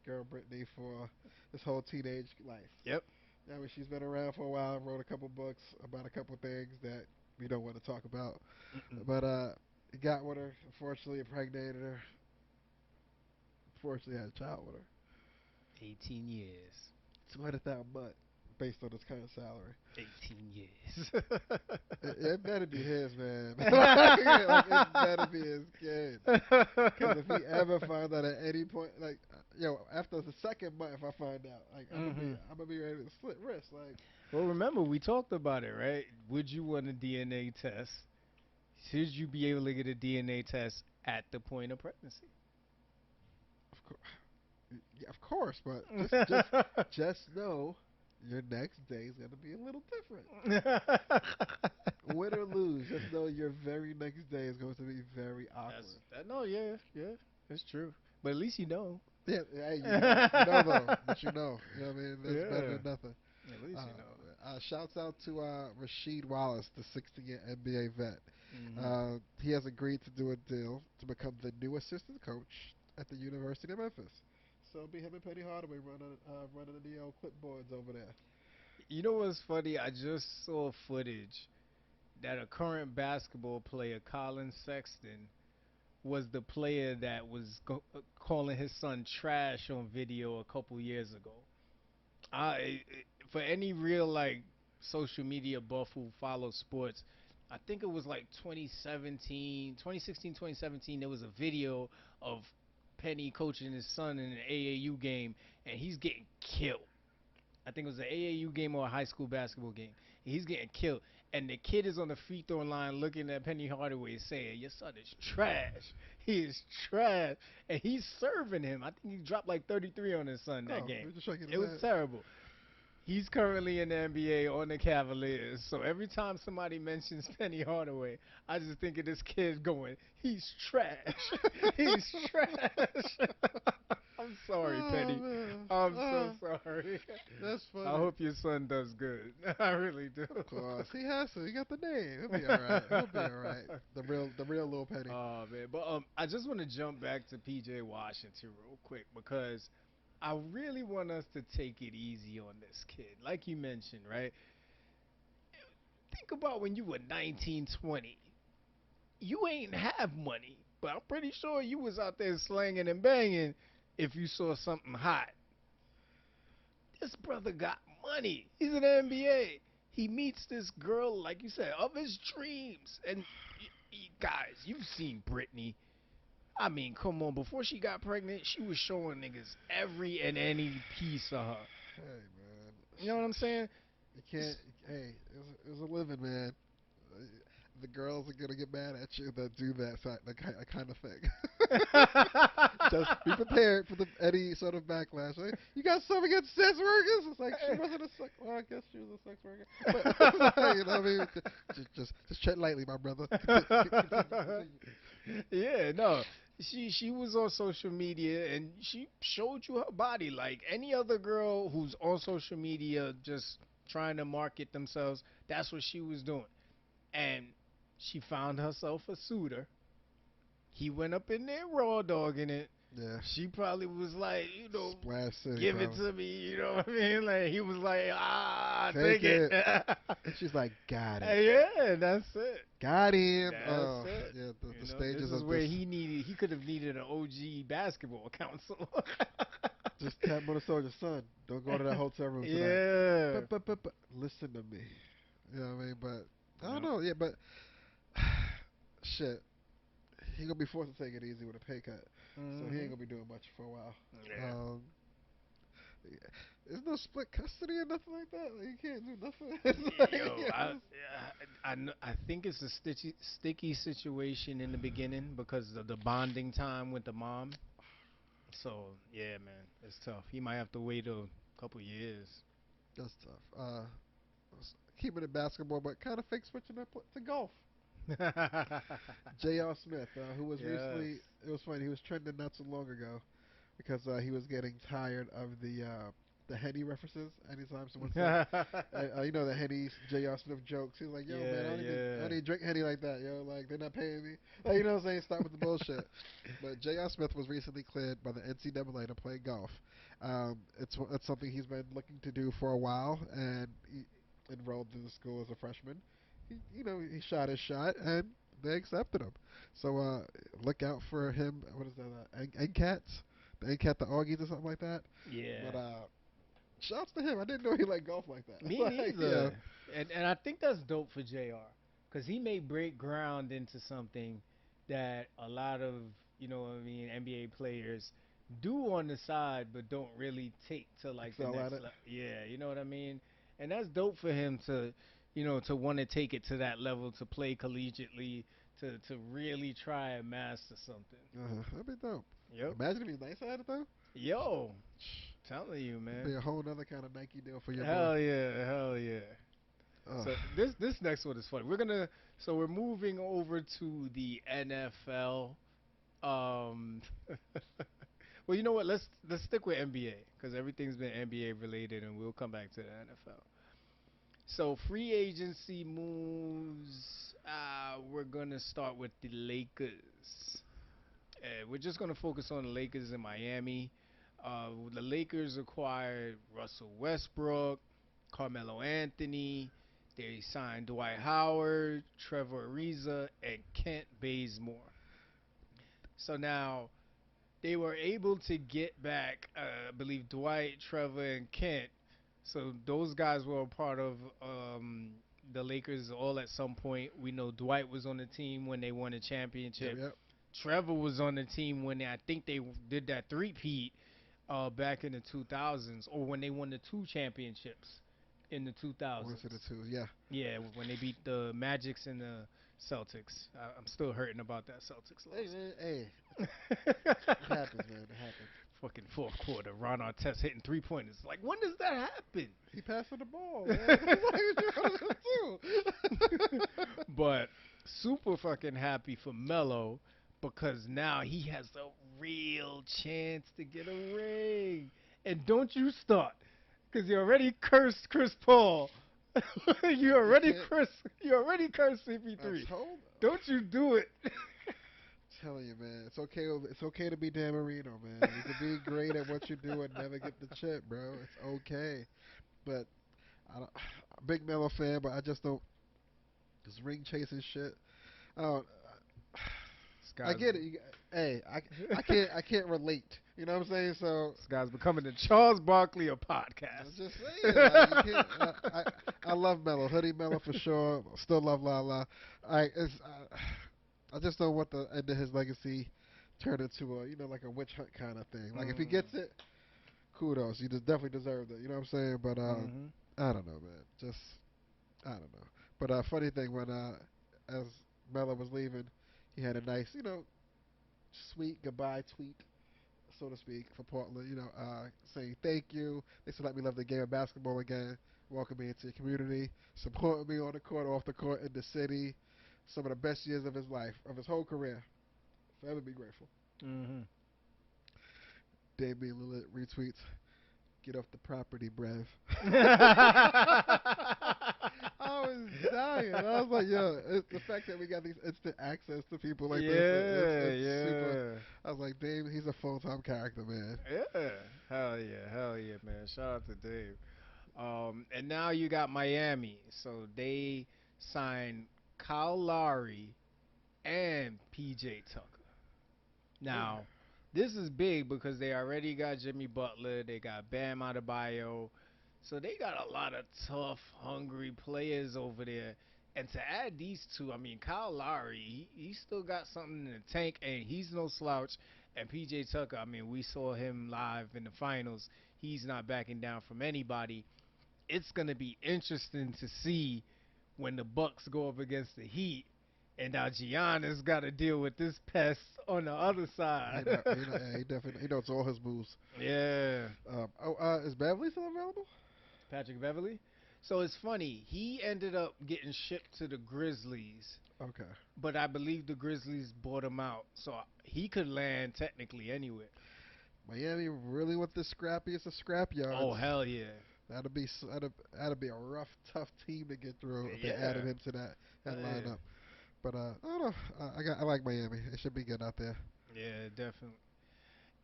girl Brittany for his whole teenage life. Yep. Yeah, I mean, she's been around for a while. Wrote a couple books about a couple things that we don't want to talk about. Mm-mm. But he got with her. Unfortunately, impregnated her. Unfortunately, had a child with her. 18 years. 200,000 butt based on his current salary. 18 years. It better be his, man. Like, it better be his kid. Because if he ever find out at any point, like, after the second month, if I find out, like, Hmm. I'm gonna be ready to slit wrist. Like, Well, remember we talked about it, right? Would you want a DNA test? Should you be able to get a DNA test at the point of pregnancy? of course, yeah, of course, but just know your next day is gonna be a little different. Win or lose, just know your very next day is going to be very That's awkward. no, yeah, yeah, it's true. But at least you know. Yeah, hey, you know though, but you know what I mean. That's better Yeah, than nothing. at least you know. Shouts out to Rasheed Wallace, the 16-year NBA vet. Hmm. He has agreed to do a deal to become the new assistant coach at the University of Memphis. So it'll be him and Penny Hardaway running the old clipboards over there. You know what's funny? I just saw footage that a current basketball player, Colin Sexton, was the player that was calling his son trash on video a couple years ago. I For any real like social media buff who follows sports, I think it was like 2017, 2016, 2017. There was a video of Penny coaching his son in an AAU game, and he's getting killed. I think it was an AAU game or a high school basketball game. He's getting killed, and the kid is on the free throw line looking at Penny Hardaway saying, "Your son is trash. He is trash," and he's serving him. I think he dropped like 33 on his son that Oh, game. we're just shaking It his was head. terrible. He's currently in the NBA on the Cavaliers. So every time somebody mentions Penny Hardaway, I just think of this kid going, "He's trash. He's trash." I'm sorry, Oh Penny. man, I'm so sorry. that's I funny. hope your son does good. I really do. Of course, he has to. He got the name. He'll be all right. He'll be all right. The real little Penny. Oh man, but I just want to jump back to PJ Washington real quick because I really want us to take it easy on this kid. Like you mentioned, right? Think about when you were 19, 20. You ain't have money, but I'm pretty sure you was out there slanging and banging if you saw something hot. This brother got money. He's in the NBA. He meets this girl, like you said, of his dreams. And guys, you've seen Brittany. I mean, come on. Before she got pregnant, she was showing niggas every and any piece of her. Hey man, You know what I'm saying? you can't. Hey, it was a living, man. Uh, The girls are gonna get mad at you that do that kind of thing. Just be prepared for any sort of backlash. Right? You got something against sex workers? It's like she wasn't a sex. Well, I guess she was a sex worker. But you know what I mean? Just tread lightly, my brother. Continue. Yeah, no. She was on social media and she showed you her body like any other girl who's on social media just trying to market themselves. That's what she was doing. And she found herself a suitor. He went up in there raw dogging it. Yeah. She probably was like, Splash City, give it probably. to me. You know what I mean? Like he was like, Take take it. it. She's like, got it. Yeah, that's it. Got him. That's it. Yeah, the This stages is of where this. he could have needed an OG basketball counselor. Just tap on the soldier's son. Don't go to that hotel room tonight. Yeah. But listen to me. You know what I mean? But I don't Yep. know. Yeah, but shit. He gonna be forced to take it easy with a pay cut, so he ain't Mhm. gonna be doing much for a while. Yeah. Yeah. There's no split custody or nothing like that. Like, you can't do nothing. It's like, Yo, yeah, I think it's a sticky situation in the beginning because of the bonding time with the mom. So yeah, man, it's tough. He might have to wait a couple years. that's tough. Keeping it basketball, but kind of fake switching up to golf. J.R. Smith, who was Yes. recently, it was funny, he was trending not so long ago because he was getting tired of the Henny references. Anytime someone said, you know, the Henny J.R. Smith jokes, he was like, yo, man, Yeah, I yeah. don't even drink Henny like that, yo. Like, they're not paying me. Like, you know what I'm saying? Stop with the bullshit. But J.R. Smith was recently cleared by the NCAA to play golf. It's something he's been looking to do for a while, and he enrolled in the school as a freshman. He shot his shot, and they accepted him. So look out for him. What is that? NCATs, the NCAT, the Augies, or something like that. Yeah. But shouts to him. I didn't know he liked golf like that. Me Like, yeah, neither. And I think that's dope for JR because he may break ground into something that a lot of what I mean NBA players do on the side but don't really take to like the excel at next it. level. Yeah, you know what I mean? And that's dope for him to to want to take it to that level to play collegiately to really try and master something. That'd be dope. Yep. Imagine if he's nice at it though. Yo, telling you, It'd man. be a whole other kind of Nike deal for your boy. Hell yeah, hell yeah. Ugh. So this next one is funny. We're moving over to the NFL. Um, well, you know what? Let's stick with NBA because everything's been NBA related, and we'll come back to the NFL. So free agency moves. We're gonna start with the Lakers. We're just gonna focus on the Lakers in Miami. The Lakers acquired Russell Westbrook, Carmelo Anthony. They signed Dwight Howard, Trevor Ariza, and Kent Bazemore. So now they were able to get back, I believe, Dwight, Trevor, and Kent. So those guys were a part of the Lakers all at some point. We know Dwight was on the team when they won a Yep, championship. yep. Trevor was on the team when I think they did that three-peat back in the 2000s or when they won the two championships. in the I want to say the 2000s. two. Yeah. Yeah, when they beat the Magics and the Celtics. I'm still hurting about that Celtics Hey loss. man, hey, it happens, man. It happens. Fucking fourth quarter, Ron Artest hitting 3 pointers. Like, when does that happen? He passed for the ball, man. Like, what you want to do? But super fucking happy for Melo because now he has a real chance to get a ring. And don't you start, because you already cursed Chris Paul. you You already can't. cursed. You already cursed I'm CP3. told. Don't you do it. Telling you, man, it's okay. It's okay to be Dan Marino, man. You can be great at what you do and never get the chip, bro. It's okay. But I don't, I'm a big Melo fan, but I just don't. This ring chasing shit. I don't. This I guy's, get it. Hey, I can't relate. You know what I'm saying? So this guy's becoming the Charles Barkley of I'm podcasts. just saying. Like, you can't. I love Melo, hoodie Melo for sure. Still love La La. I just don't want the end of his legacy turn into a like a witch hunt kind of thing. Like if he Mm. gets it, kudos. He just definitely deserved it. You know what I'm saying? But Hmm. I don't know, man. Just I don't know. But funny thing when as Melo was leaving, he had a nice sweet goodbye tweet, so to speak, for Portland. Saying thank you. They still let me love the game of basketball again. Welcome me into the community. Supporting me on the court, off the court, in the city. Some of the best years of his life, of his whole career. Forever be grateful. Hmm. DaBaby Lilith retweets. Get off the property, brev. I was dying. I was like, yo, it's the fact that we got these instant access to people like this. Yeah, It's super. yeah. I was like, Dave, he's a full time character, man. Yeah. Hell yeah, man. Shout out to Dave. And now you got Miami. So they signed Kyle Lowry and PJ Tucker. Okay. Now, this is big because they already got Jimmy Butler, they got Bam Adebayo, so they got a lot of tough, hungry players over there. And to add these two, I mean, Kyle Lowry, he still got something in the tank, and he's no slouch. And PJ Tucker, I mean, we saw him live in the finals. He's not backing down from anybody. It's gonna be interesting to see when the Bucks go up against the Heat, and now Giannis got to deal with this pest on the other side. He definitely he knows all his moves. Yeah, Is Beverly still available? Patrick Beverly. So it's funny. He ended up getting shipped to the Grizzlies, Okay. but I believe the Grizzlies bought him out, so he could land technically anywhere. Miami really with the scrappiest of scrap yards. Oh hell yeah, That'd be a rough, tough team to get through if they yeah, added him to that yeah, lineup. But I don't know. I like Miami. It should be good out there. yeah, definitely.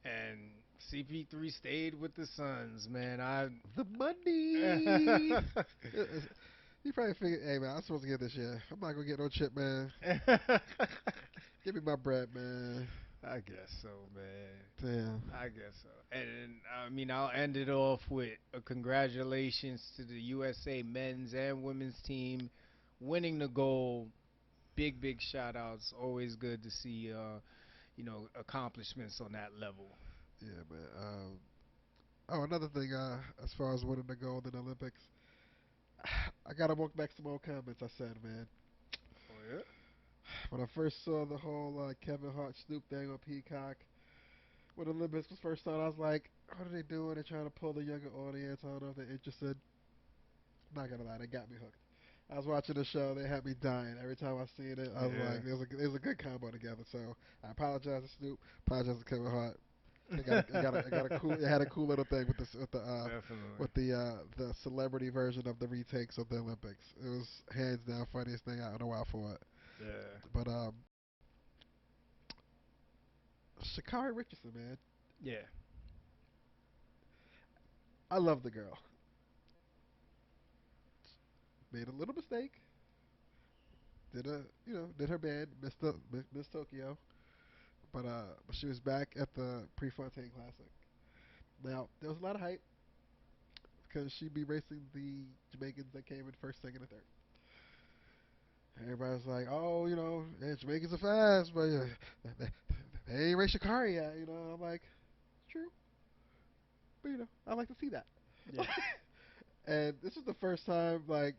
And CP3 stayed with the Suns, man. I The money. You probably figured, hey man, I'm supposed to get this year. I'm not gonna get no chip, man. Give me my bread, man. I guess so, man. Damn. I guess so. And I mean, I'll end it off with a congratulations to the USA men's and women's team winning the gold. Big, big shout outs. Always good to see, accomplishments on that level. Yeah, man. Another thing. As far as winning the gold in the Olympics, I gotta walk back some old comments I said, man. Oh, yeah? When I first saw the whole Kevin Hart Snoop thing on Peacock, when the Olympics was first started, I was like, what are they doing? They're trying to pull the younger audience. I don't know if they're interested. Not gonna lie, they got me hooked. I was watching the show. They had me dying every time I seen it. I was Yeah. like, there's a good combo together. So I apologize to Snoop. Apologize to Kevin Hart. It had a cool little thing with Definitely. the celebrity version of the retakes of the Olympics. It was hands down funniest thing I don't know why for it. Yeah. But Shakari Richardson, man, Yeah. I love the girl. Made a little mistake. Did her band, Miss Tokyo. But she was back at the Prefontaine Classic. Now there was a lot of hype because she'd be racing the Jamaicans that came in first, second, and third. Everybody's like, oh, yeah, Jamaicans are fast, but they ain't race Shakari yet. I'm like, true, but I like to see that. Yeah. And this is the first time like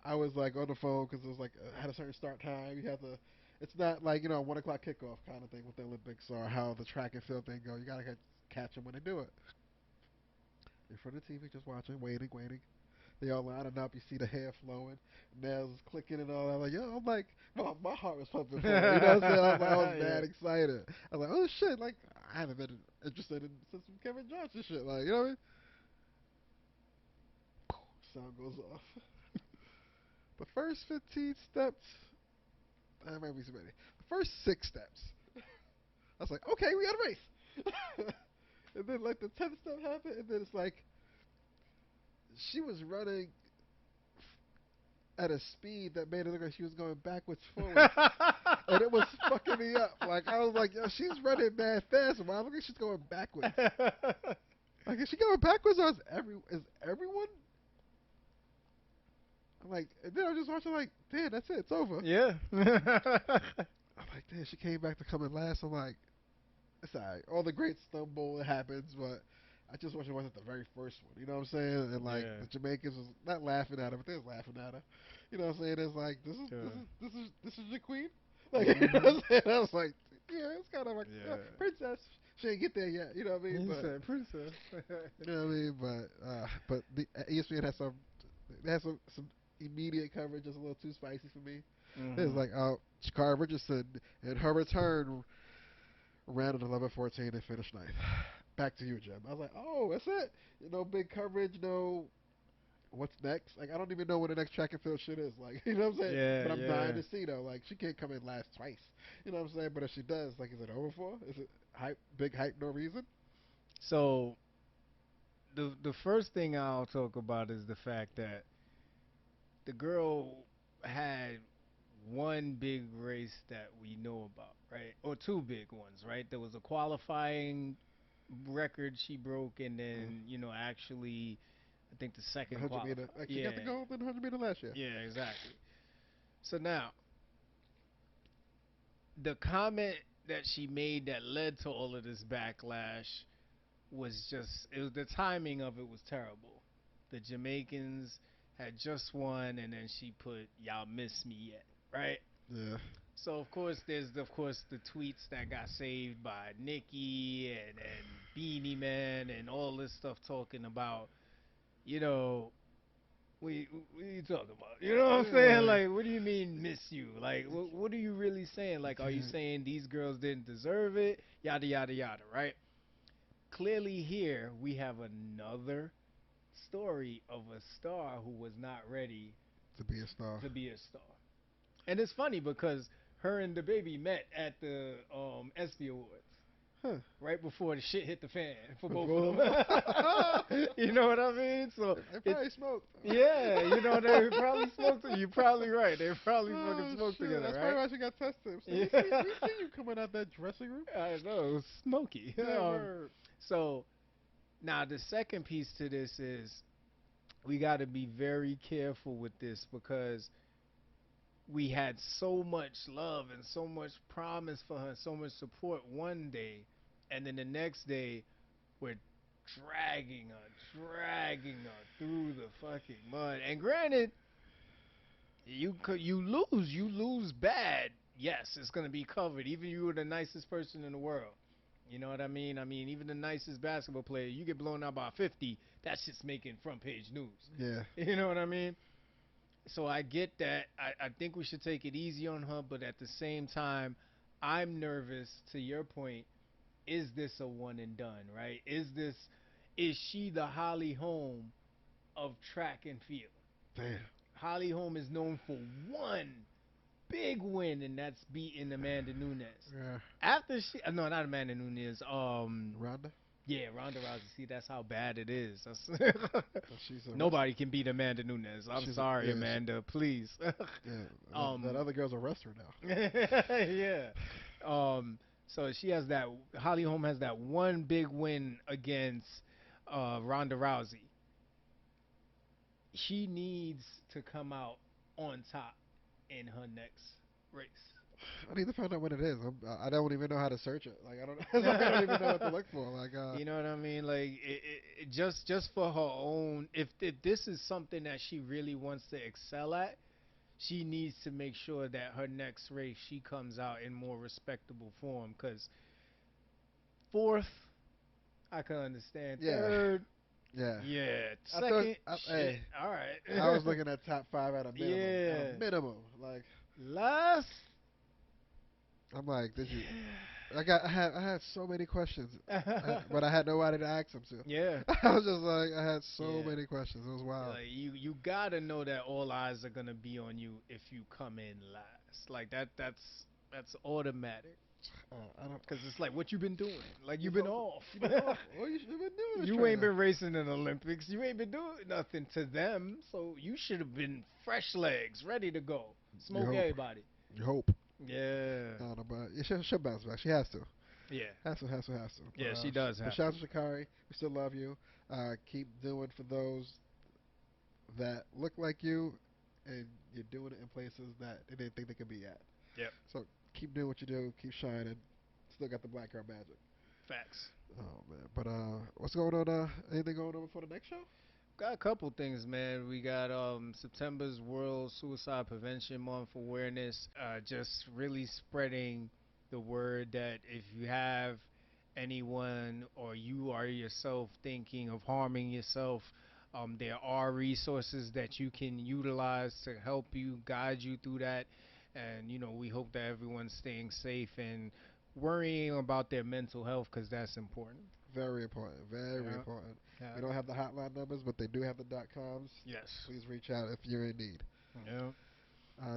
I was like on the phone because it was like had a certain start time. You have to. It's not like 1 o'clock kickoff kind of thing with the Olympics or how the track and field thing go. You gotta catch them when they do it. In front of the TV, just watching, waiting, waiting. They all lining up. You see the hair flowing, nails clicking and all that. Like, yo, I'm like, my heart was pumping for it. You know what I'm saying? I was mad Yeah. excited. I was like, oh shit, like I haven't been interested in since some Kevin Johnson shit. Like, you know what I mean? Sound goes off. The first 15 steps, that might be too many. The first 6 steps, I was like, okay, we got a race. And then like the 10th step happened, and then it's like she was running at a speed that made it look like she was going backwards forwards. And it was fucking me up. Like I was like, yo, she's running mad fast. Why look like she's going backwards? Like is she going backwards or is everyone? I'm like, and then I'm just watching like, damn, that's it, it's over. Yeah. I'm like, damn, she came back to come in last. I'm like, it's alright. All the great stumble it happens, but I just wish it wasn't the very first one. You know what I'm saying? And like Yeah. the Jamaicans was not laughing at her, but they was laughing at her. You know what I'm saying? It's like Sure. this is your queen. Like you know what Mhm. I'm saying? I was like, yeah, it's kind of like Yeah. princess. She ain't get there yet. You know what I mean? He But said princess. you know what I mean? But the ESPN has some immediate coverage just a little too spicy for me. It was Mhm. like, Shakari Richardson in her return ran at 11:14 and finished ninth. Back to you, Jim. I was like, oh, that's it. Big coverage, no. What's next? Like, I don't even know what the next track and field shit is. Like, you know what I'm saying? Yeah, But I'm dying yeah. to see though. Like, she can't come in last twice. You know what I'm saying? But if she does, like, is it over for? Is it hype? Big hype, no reason? So the first thing I'll talk about is the fact that the girl had one big race that we know about, right? Or two big ones, right? There was a qualifying record she broke, and Uh, then actually, I think the the second 100 meter. qualify. Like, she got the Yeah, gold in the 100 meter last year. yeah, exactly. So now the comment that she made that led to all of this backlash was just it was the timing of it was terrible. The Jamaicans had just won, and then she put "Y'all miss me yet," right? Yeah. So of course the tweets that got saved by Nikki and Beanie Man and all this stuff talking about you know what are you talking about? You know what I'm saying? Yeah. Like, what do you mean miss you? Like, what are you really saying? Like, are you saying these girls didn't deserve it? Yada yada yada, right? Clearly here we have another story of a star who was not ready To be a star. to be a star. And it's funny because her and DaBaby met at the ESPY Awards Huh. right before the shit hit the fan for For both of both of them. them. You know what I mean? So They it's probably smoked. yeah, they probably smoked. You're probably right. They probably fucking Oh smoked shit! together, That's probably right? why she got tested. So Yeah, we see you coming out that dressing room. I know. It was smoky. Yeah, word. So now the second piece to this is we got to be very careful with this because we had so much love and so much promise for her, so much support one day, and then the next day we're dragging her through the fucking mud. And granted, you lose bad. Yes, it's gonna be covered. Even you were the nicest person in the world. You know what I mean? I mean, even the nicest basketball player, you get blown out by 50, that's just making front page news. Yeah. You know what I mean? So I get that. I think we should take it easy on her, but at the same time, I'm nervous. To your point, is this a one and done? Right? Is she the Holly Holm of track and field? Damn. Holly Holm is known for one big win, and that's beating Amanda Nunes. Yeah. After she, no, not Amanda Nunes. Rhonda. Yeah, Ronda Rousey. See, that's how bad it is. That's She's a wrestler. Nobody can beat Amanda Nunes. I'm She's a, sorry, yeah. Amanda. Please. Yeah. That um, other girl's a wrestler now. yeah. So she has that. Holly Holm has that one big win against Ronda Rousey. She needs to come out on top in her next race. I need to find out what it is. I don't even know how to search it. Like I don't. It's like I don't even know what to look for. Like You know what I mean? Like just for her own. If this is something that she really wants to excel at, she needs to make sure that her next race she comes out in more respectable form. Cause fourth, I can understand. yeah, Third, yeah. yeah. I thought. Second, shit. Hey, All I was right. looking at top five at a minimum. At a Yeah. minimum. Like Last. I'm like, did you? Yeah. I had so many questions, but I had nobody to ask them to. Yeah. I was just like, I had so Yeah. many questions. It was wild. Like you gotta know that all eyes are gonna be on you if you come in last. Like that's automatic. I don't. Cause it's like what you been doing. Like You're you been supposed to. off. You've been off. Well, you should have been doing is You ain't training. been racing in the Olympics. You ain't been doing nothing to them. So you should have been fresh legs, ready to go. You Smoke hope. everybody. You hope. Yeah. I don't know, but yeah, she'll bounce back. She has to. Yeah. Has to. Yeah. She does But have shout to. out to Shakari. We still love you. Keep doing for those that look like you, and you're doing it in places that they didn't think they could be at. Yep. So keep doing what you do. Keep shining. Still got the black girl magic. Facts. Oh man, but what's going on? Anything going on for the next show? Got a couple things, man. We got September's World Suicide Prevention Month awareness. Just really spreading the word that if you have anyone or you are yourself thinking of harming yourself, there are resources that you can utilize to help you, guide you through that. And we hope that everyone's staying safe and worrying about their mental health because that's important. Very important. Very Yeah. important. Yeah. We don't have the hotline numbers, but they do have the .coms. Yes. Please reach out if you're in need. Yeah.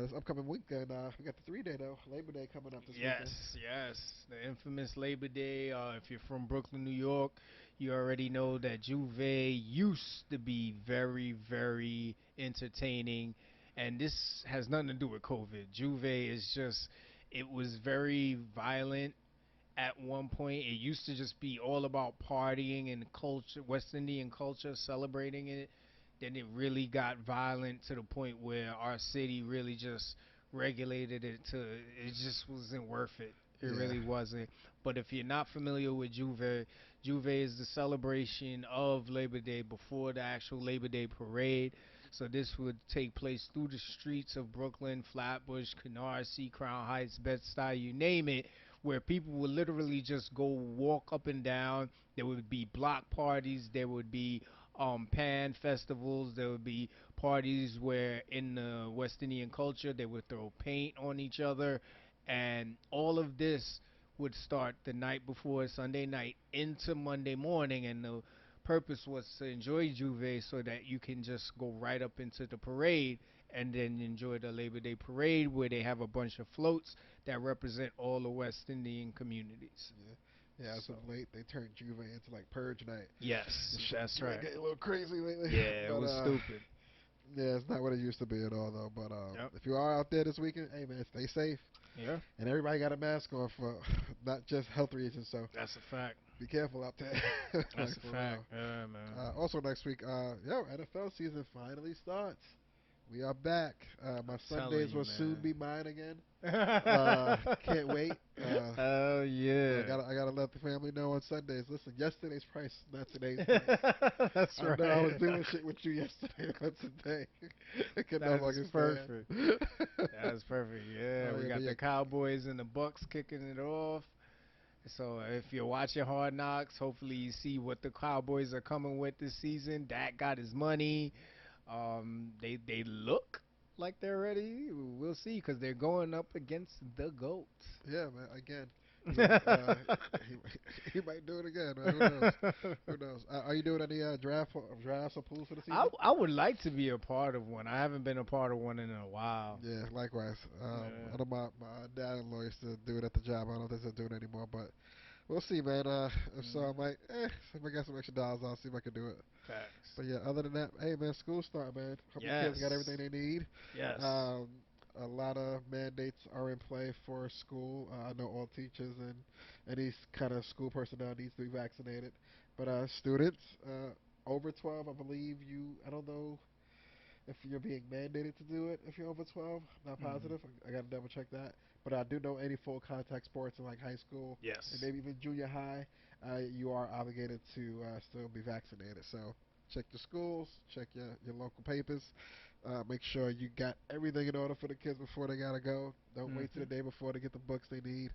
This upcoming weekend, we got the 3 day though. Labor Day coming up this Yes, weekend. yes. The infamous Labor Day. If you're from Brooklyn, New York, you already know that Juve used to be very, very entertaining. And this has nothing to do with COVID. Juve is just, it was very violent at one point. It used to just be all about partying and culture, West Indian culture, celebrating it. Then it really got violent to the point where our city really just regulated it to it just wasn't worth it. It Yeah. really wasn't. But if you're not familiar with Juve, Juve is the celebration of Labor Day before the actual Labor Day parade. So this would take place through the streets of Brooklyn, Flatbush, Canarsie, Crown Heights, Bed-Stuy, you name it, where people would literally just go walk up and down. There would be block parties. There would be pan festivals. There would be parties where in the West Indian culture they would throw paint on each other, and all of this would start the night before Sunday night into Monday morning, and the purpose was to enjoy Juve so that you can just go right up into the parade and then enjoy the Labor Day parade where they have a bunch of floats that represent all the West Indian communities. Yeah. Yeah, as So, of late, they turned Juve into like Purge Night. yes, This shit that's been right. getting a little crazy lately. Yeah, it But was stupid. yeah, it's not what it used to be at all though. But Yep. if you are out there this weekend, hey man, stay safe. Yeah, And everybody got a mask on for not just health reasons. So that's a fact. be careful out there. That's Like a for fact. real. Yeah, man. Also next week, NFL season finally starts. We are back. My I'm telling Sundays you, will soon man. be mine again. Can't wait. Oh yeah. I gotta let the family know on Sundays. Listen, yesterday's price, not today's price. That's I know I was right. doing shit with you yesterday, but today I can no That is longer perfect. stand. That's perfect. Yeah, Oh we yeah, but got yeah, the Cowboys and the Bucks kicking it off. So if you're watching Hard Knocks, hopefully you see what the Cowboys are coming with this season. Dak got his money. They look like they're ready. We'll see because they're going up against the goat. yeah, man. Again, he might, he, he might do it again. Man. Who knows? Who knows? Are you doing any drafts or pools for the I season? I would like to be a part of one. I haven't been a part of one in a while. Yeah, likewise. Yeah. I know my dad-in-law used to do it at the job. I don't know if they're still doing it anymore, but we'll see, man. If so, I Mhm. might, if I got some extra dollars, I'll see if I can do it. Facts. But yeah, other than that, hey, man, school start, man. Hope your kids got Yes. everything they need. Yes. Um, a lot of mandates are in play for school. I know all teachers and any kind of school personnel needs to be vaccinated. But students over 12, I believe you. I don't know if you're being mandated to do it if you're over 12. I'm not Mm. positive. I gotta double check that. But I do know any full contact sports in like high school and Yes. maybe even junior high, you are obligated to still be vaccinated. So check your schools, check your local papers. Make sure you got everything in order for the kids before they gotta go. Don't wait till the Mhm. day before to get the books they need.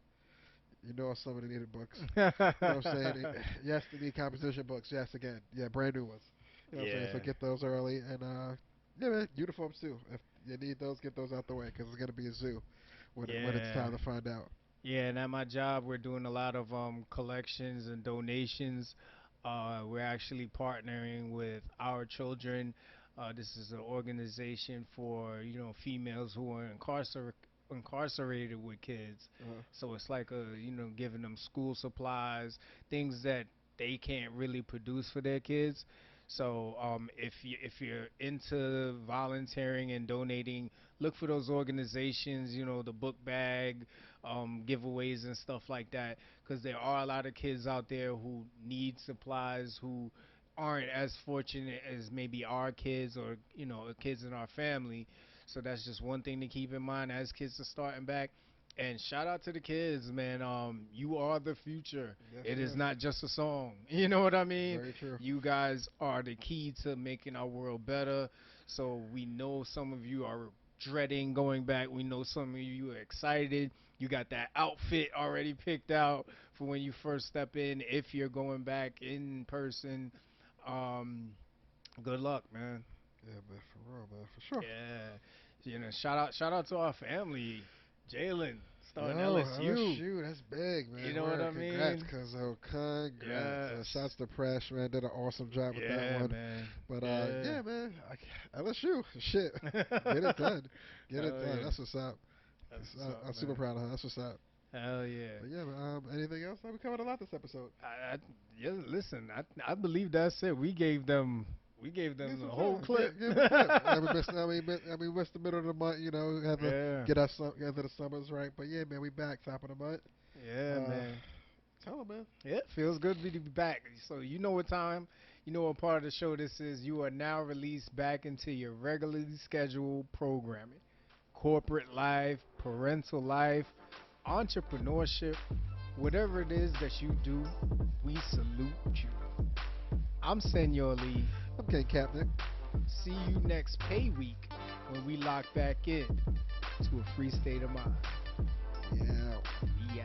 You know some of the needed books. You know what I'm saying? Yes, they need composition books. Yes, again, yeah, brand new ones. You know what I'm saying? So Yeah. get those early, and yeah, man, uniforms too. If you need those, get those out the way because it's gonna be a zoo when it's Yeah. time to find out. Yeah, and at my job, we're doing a lot of collections and donations. We're actually partnering with Our Children. This is an organization for females who are incarcerated with kids. Uh, So it's like giving them school supplies, things that they can't really produce for their kids. So if you're into volunteering and donating, look for those organizations. The book bag giveaways and stuff like that, because there are a lot of kids out there who need supplies, who aren't as fortunate as maybe our kids or the kids in our family. So that's just one thing to keep in mind as kids are starting back. And shout out to the kids, man. You are the future. yes, It is yes, not just a song. You know what I mean? very true. You guys are the key to making our world better. So we know some of you are dreading going back. We know some of you are excited. You got that outfit already picked out for when you first step in. If you're going back in person, um, good luck, man. Yeah, man, for real, man, for sure. Yeah, shout out to our family, Jalen starting Yo, LSU. LSU, that's big, You man. know what Word, I congrats, mean? congrats. Yes. Shouts to Press, man, did an awesome job with that Yeah, one. man. But Yeah. yeah, man, LSU, shit, get it done, get it Hell done. yeah. That's what's up. That's what's up, I'm super man. proud of her. That's what's up. Hell yeah. But yeah, man, anything else? We covered a lot this episode. Yeah, listen, I believe that's it. We gave them Get the some whole time. clip. Give them a clip. We missed the middle of the month. We have to Yeah. get the summers right. But yeah, man, we back top of the month. Yeah, Uh, man. tell them, man. Yeah, feels good to be back. So you know what time, what part of the show this is. You are now released back into your regularly scheduled programming. Corporate life, parental life, entrepreneurship, whatever it is that you do, we salute you. I'm Senor Lee. I'm Ken Captain. See you next pay week when we lock back in to a free state of mind. Yeah. Yeah.